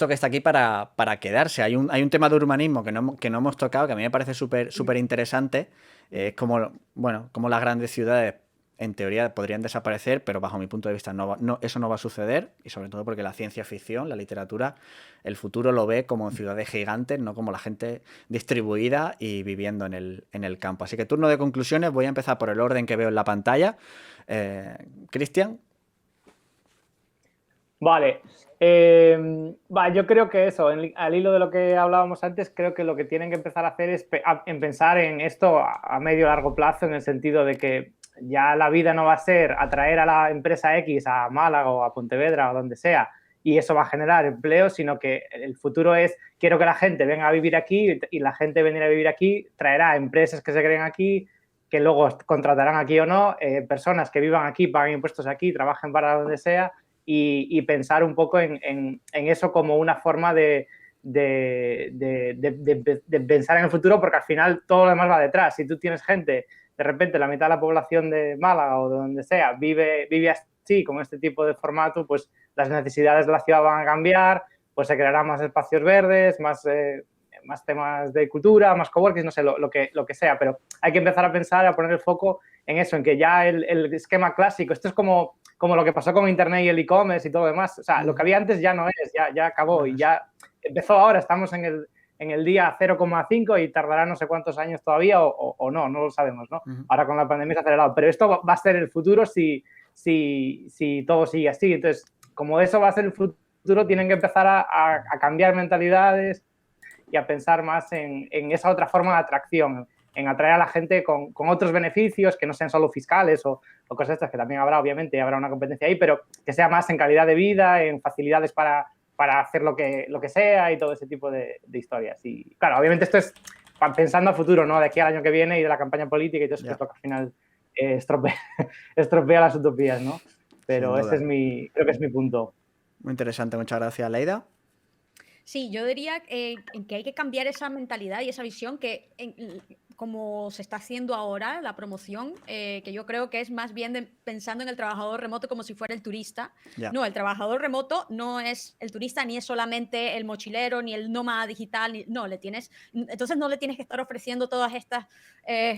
que está aquí para quedarse. Hay un tema de urbanismo que no hemos tocado, que a mí me parece súper interesante. Es como las grandes ciudades en teoría podrían desaparecer, pero bajo mi punto de vista eso no va a suceder, y sobre todo porque la ciencia ficción, la literatura, el futuro lo ve como ciudades gigantes, no como la gente distribuida y viviendo en el campo. Así que turno de conclusiones, voy a empezar por el orden que veo en la pantalla. Cristian. Vale. Yo creo que eso, al hilo de lo que hablábamos antes, creo que lo que tienen que empezar a hacer es en pensar en esto a medio y largo plazo, en el sentido de que ya la vida no va a ser atraer a la empresa X a Málaga o a Pontevedra o donde sea, y eso va a generar empleo, sino que el futuro es, quiero que la gente venga a vivir aquí, y la gente venir a vivir aquí traerá empresas que se creen aquí, que luego contratarán aquí o no, personas que vivan aquí, paguen impuestos aquí, trabajen para donde sea, y pensar un poco en eso como una forma de pensar en el futuro, porque al final todo lo demás va detrás. Si tú tienes gente, de repente la mitad de la población de Málaga o de donde sea vive así, con este tipo de formato, pues las necesidades de la ciudad van a cambiar, pues se crearán más espacios verdes, más temas de cultura, más coworking, no sé, lo que sea, pero hay que empezar a pensar, a poner el foco en eso, en que ya el esquema clásico, esto es como lo que pasó con Internet y el e-commerce y todo lo demás, o sea, lo que había antes ya no es, ya acabó y ya empezó ahora, estamos en el día 0,5 y tardará no sé cuántos años todavía o no lo sabemos, ¿no? Ahora con la pandemia se ha acelerado, pero esto va a ser el futuro si todo sigue así. Entonces, como eso va a ser el futuro, tienen que empezar a cambiar mentalidades y a pensar más en esa otra forma de atracción, en atraer a la gente con otros beneficios que no sean solo fiscales o cosas estas, que también habrá, obviamente, habrá una competencia ahí, pero que sea más en calidad de vida, en facilidades para hacer lo que sea y todo ese tipo de historias. Y claro, obviamente esto es pensando a futuro, ¿no? De aquí al año que viene y de la campaña política y todo eso, que es lo que al final estropea las utopías, ¿no? Pero ese creo que es mi punto. Muy interesante, muchas gracias, Leida. Sí, yo diría que hay que cambiar esa mentalidad y esa visión que, como se está haciendo ahora, la promoción, que yo creo que es más bien pensando en el trabajador remoto como si fuera el turista. Yeah. No, el trabajador remoto no es el turista, ni es solamente el mochilero, ni el nómada digital. Entonces no le tienes que estar ofreciendo todas estas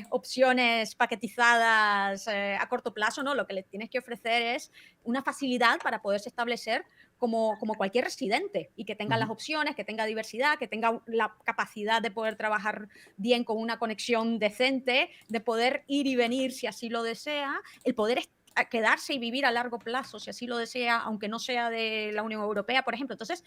opciones paquetizadas a corto plazo, ¿no? Lo que le tienes que ofrecer es una facilidad para poderse establecer como cualquier residente y que tenga las opciones, que tenga diversidad, que tenga la capacidad de poder trabajar bien con una conexión decente, de poder ir y venir si así lo desea, el poder quedarse y vivir a largo plazo si así lo desea, aunque no sea de la Unión Europea, por ejemplo. Entonces,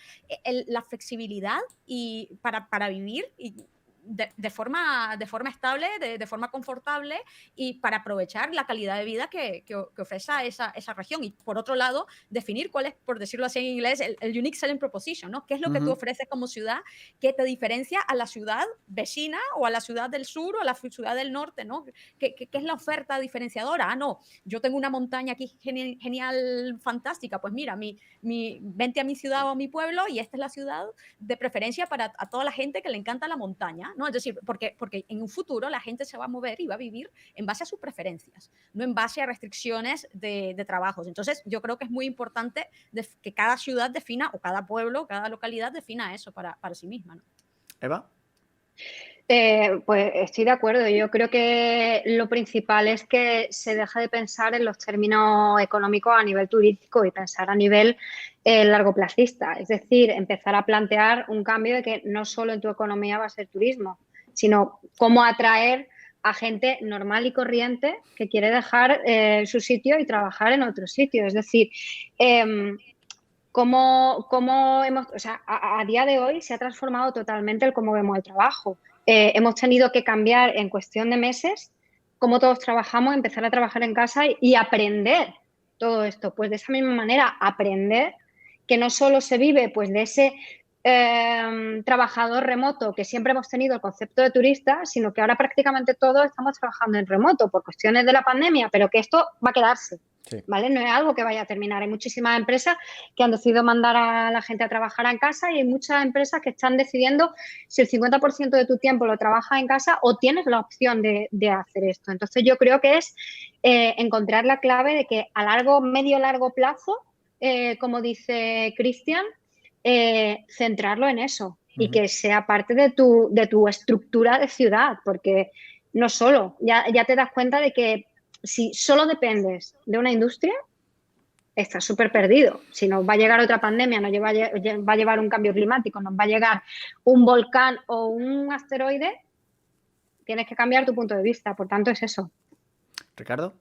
la flexibilidad y para vivir y de forma estable, de forma confortable y para aprovechar la calidad de vida que ofrece esa región. Y por otro lado, definir cuál es, por decirlo así en inglés, el unique selling proposition, ¿no? ¿Qué es lo que tú ofreces como ciudad que te diferencia a la ciudad vecina o a la ciudad del sur o a la ciudad del norte, ¿no? ¿Qué es la oferta diferenciadora? Ah, no, yo tengo una montaña aquí genial, fantástica. Pues mira, vente a mi ciudad o a mi pueblo y esta es la ciudad de preferencia para a toda la gente que le encanta la montaña, ¿no? Es decir, porque en un futuro la gente se va a mover y va a vivir en base a sus preferencias, no en base a restricciones de trabajos. Entonces, yo creo que es muy importante que cada ciudad defina, o cada pueblo, cada localidad defina eso para sí misma, ¿no? Eva. Pues estoy de acuerdo. Yo creo que lo principal es que se deja de pensar en los términos económicos a nivel turístico y pensar a nivel largoplacista. Es decir, empezar a plantear un cambio de que no solo en tu economía va a ser turismo, sino cómo atraer a gente normal y corriente que quiere dejar su sitio y trabajar en otro sitio. Es decir, cómo hemos, o sea, a día de hoy se ha transformado totalmente el cómo vemos el trabajo. Hemos tenido que cambiar en cuestión de meses cómo todos trabajamos, empezar a trabajar en casa y aprender todo esto. Pues de esa misma manera, aprender que no solo se vive pues de ese trabajador remoto que siempre hemos tenido el concepto de turista, sino que ahora prácticamente todos estamos trabajando en remoto por cuestiones de la pandemia, pero que esto va a quedarse. Sí. ¿Vale? No es algo que vaya a terminar. Hay muchísimas empresas que han decidido mandar a la gente a trabajar en casa y hay muchas empresas que están decidiendo si el 50% de tu tiempo lo trabajas en casa o tienes la opción de hacer esto. Entonces, yo creo que es encontrar la clave de que a medio largo plazo, como dice Cristian, centrarlo en eso y que sea parte de tu estructura de ciudad, porque no solo, ya te das cuenta de que si solo dependes de una industria, estás súper perdido. Si nos va a llegar otra pandemia, va a llevar un cambio climático, nos va a llegar un volcán o un asteroide, tienes que cambiar tu punto de vista. Por tanto, es eso. Ricardo.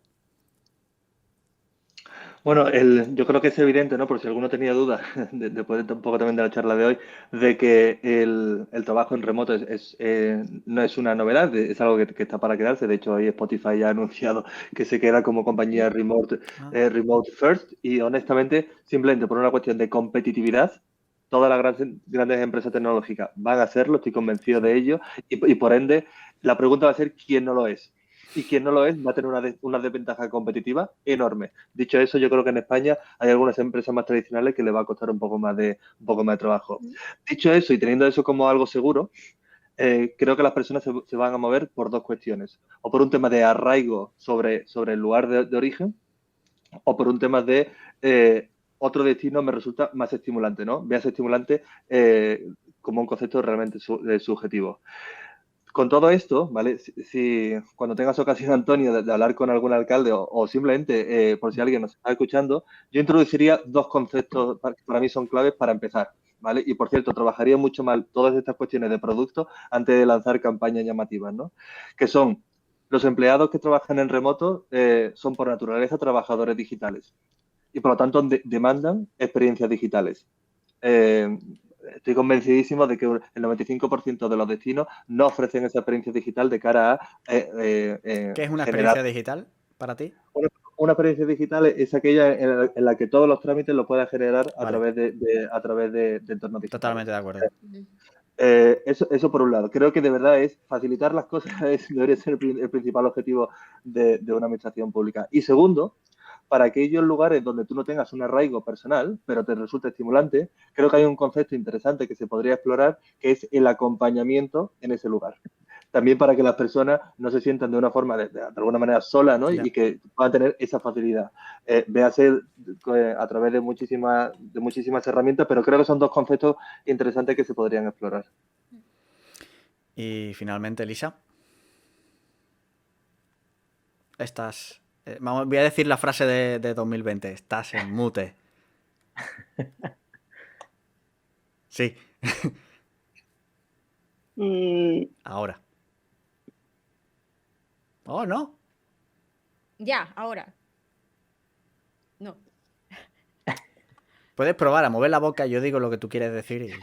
Bueno, yo creo que es evidente, ¿no? Por si alguno tenía dudas, después de un poco también de la charla de hoy, de que el trabajo en remoto no es una novedad, es algo que está para quedarse. De hecho, hoy Spotify ya ha anunciado que se queda como compañía remote first y honestamente, simplemente por una cuestión de competitividad, todas las grandes empresas tecnológicas van a hacerlo, estoy convencido de ello, y por ende, la pregunta va a ser quién no lo es. Y quien no lo es va a tener una desventaja competitiva enorme. Dicho eso, yo creo que en España hay algunas empresas más tradicionales que le va a costar un poco más de trabajo. Dicho eso y teniendo eso como algo seguro, creo que las personas se van a mover por dos cuestiones. O por un tema de arraigo sobre el lugar de origen o por un tema de otro destino me resulta más estimulante, ¿no? Veas estimulante como un concepto realmente subjetivo. Con todo esto, ¿vale? Si cuando tengas ocasión, Antonio, de hablar con algún alcalde o simplemente por si alguien nos está escuchando, yo introduciría dos conceptos que para mí son claves para empezar, ¿vale? Y, por cierto, trabajaría mucho más todas estas cuestiones de producto antes de lanzar campañas llamativas, ¿no? Que son, los empleados que trabajan en remoto son por naturaleza trabajadores digitales y, por lo tanto, demandan experiencias digitales. Estoy convencidísimo de que el 95% de los destinos no ofrecen esa experiencia digital de cara a... ¿Qué es una experiencia digital para ti? Una experiencia digital es aquella en la que todos los trámites los puedas generar a través de entornos digitales. Totalmente de acuerdo. Eso por un lado. Creo que de verdad es facilitar las cosas, debería ser el principal objetivo de una administración pública. Y segundo, para aquellos lugares donde tú no tengas un arraigo personal, pero te resulta estimulante, creo que hay un concepto interesante que se podría explorar, que es el acompañamiento en ese lugar. También para que las personas no se sientan de una forma, de alguna manera sola, ¿no? Yeah. Y que puedan tener esa facilidad. Véase a través de muchísimas herramientas, pero creo que son dos conceptos interesantes que se podrían explorar. Y finalmente, Elisa. voy a decir la frase de 2020. Estás en mute. Sí. Ahora. Oh, no. Ya, ahora. No. Puedes probar a mover la boca, yo digo lo que tú quieres decir.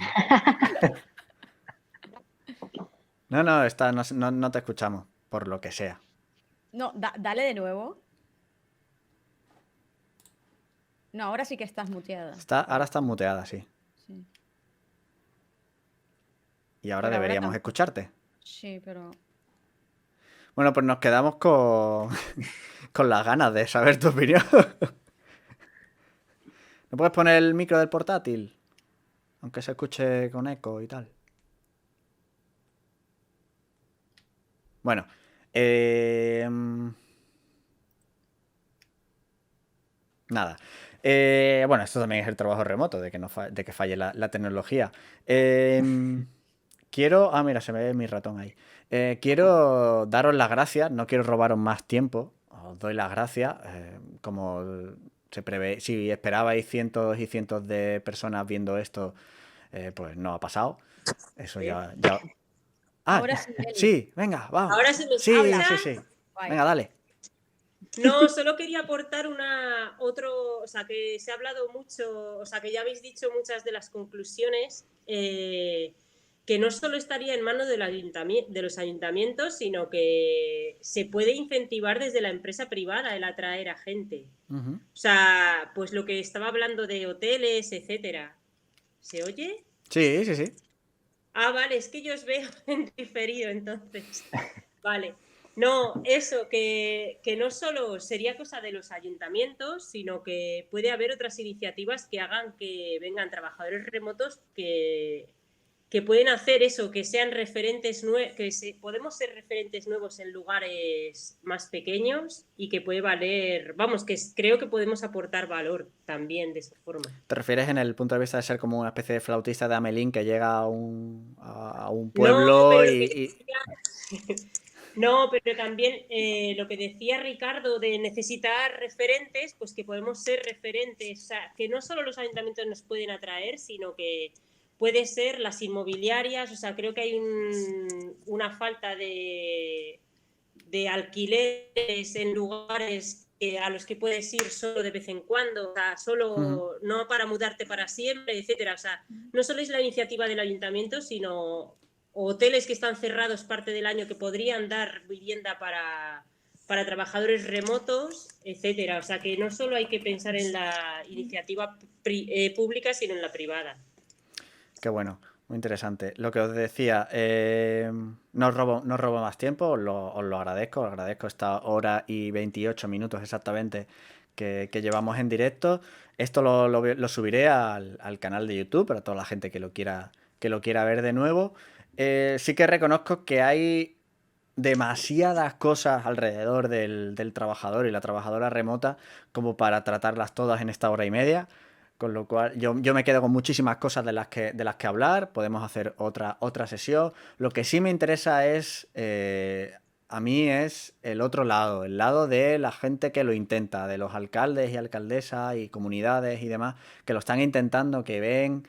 No, no te escuchamos, por lo que sea. No, dale de nuevo. No, ahora sí que estás muteada. Ahora estás muteada, sí. Sí. Y ahora Pero ahora deberíamos tampoco. escucharte. Sí, pero... Bueno, pues nos quedamos con, con las ganas de saber tu opinión. ¿No puedes poner el micro del portátil? Aunque se escuche con eco y tal. Bueno. Nada. Bueno, esto también es el trabajo remoto, de que falle la tecnología. Quiero... Ah, mira, se me ve mi ratón ahí. Quiero daros las gracias, no quiero robaros más tiempo. Os doy las gracias. Como se prevé, si esperabais cientos y cientos de personas viendo esto, pues no ha pasado. Eso ya... Ah, Ahora sí, Eli. sí, venga, vamos. Ahora se me Sí, escucha. sí. Guay. Venga, dale. No, solo quería aportar o sea, que se ha hablado mucho, o sea, que ya habéis dicho muchas de las conclusiones, que no solo estaría en manos de los ayuntamientos, sino que se puede incentivar desde la empresa privada el atraer a gente. Ujú. O sea, pues lo que estaba hablando de hoteles, etcétera. ¿Se oye? Sí. Ah, vale, es que yo os veo en diferido, entonces. Vale. No, eso, que no solo sería cosa de los ayuntamientos, sino que puede haber otras iniciativas que hagan que vengan trabajadores remotos que pueden hacer eso, que sean referentes podemos ser referentes nuevos en lugares más pequeños y que puede valer, vamos, que creo que podemos aportar valor también de esa forma. ¿Te refieres en el punto de vista de ser como una especie de flautista de Amelín que llega a un pueblo No, pero No, pero también lo que decía Ricardo de necesitar referentes, pues que podemos ser referentes, o sea, que no solo los ayuntamientos nos pueden atraer, sino que puede ser las inmobiliarias, o sea, creo que hay una falta de alquileres en lugares a los que puedes ir solo de vez en cuando, o sea, solo no para mudarte para siempre, etcétera. O sea, no solo es la iniciativa del ayuntamiento, sino hoteles que están cerrados parte del año que podrían dar vivienda para trabajadores remotos, etcétera. O sea, que no solo hay que pensar en la iniciativa pública, sino en la privada. Qué bueno, muy interesante. Lo que os decía, no os robo más tiempo, os lo agradezco. Os agradezco esta hora y 28 minutos exactamente que llevamos en directo. Esto lo subiré al canal de YouTube para toda la gente que lo quiera ver de nuevo. Sí que reconozco que hay demasiadas cosas alrededor del trabajador y la trabajadora remota como para tratarlas todas en esta hora y media. Con lo cual, yo me quedo con muchísimas cosas de las que hablar. Podemos hacer otra sesión. Lo que sí me interesa a mí es el otro lado, el lado de la gente que lo intenta, de los alcaldes y alcaldesas y comunidades y demás, que lo están intentando, que ven,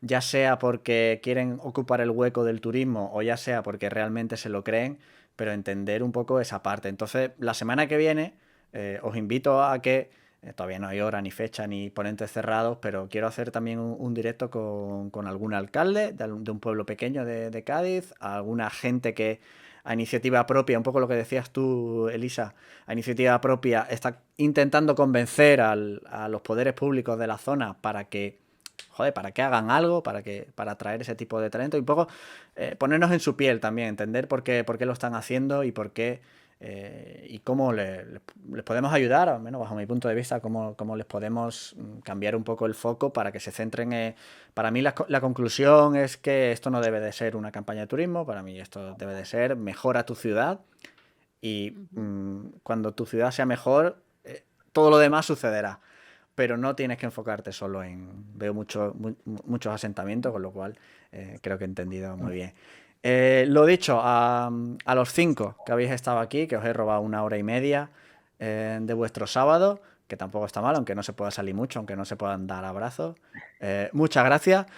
ya sea porque quieren ocupar el hueco del turismo o ya sea porque realmente se lo creen, pero entender un poco esa parte. Entonces, la semana que viene os invito a que todavía no hay hora, ni fecha, ni ponentes cerrados, pero quiero hacer también un directo con algún alcalde de un pueblo pequeño de Cádiz, alguna gente que a iniciativa propia, un poco lo que decías tú, Elisa, a iniciativa propia está intentando convencer a los poderes públicos de la zona para que hagan algo, para atraer ese tipo de talento y un poco ponernos en su piel también, entender por qué lo están haciendo y por qué y cómo les podemos ayudar, al menos bajo mi punto de vista, cómo les podemos cambiar un poco el foco para que se centren. Para mí la conclusión es que esto no debe de ser una campaña de turismo, para mí esto debe de ser mejora tu ciudad y cuando tu ciudad sea mejor, todo lo demás sucederá. Pero no tienes que enfocarte solo Veo muchos asentamientos, con lo cual creo que he entendido muy bien. Lo dicho, a los 5 que habéis estado aquí, que os he robado 1 hora y media de vuestro sábado, que tampoco está mal, aunque no se pueda salir mucho, aunque no se puedan dar abrazos. Muchas gracias.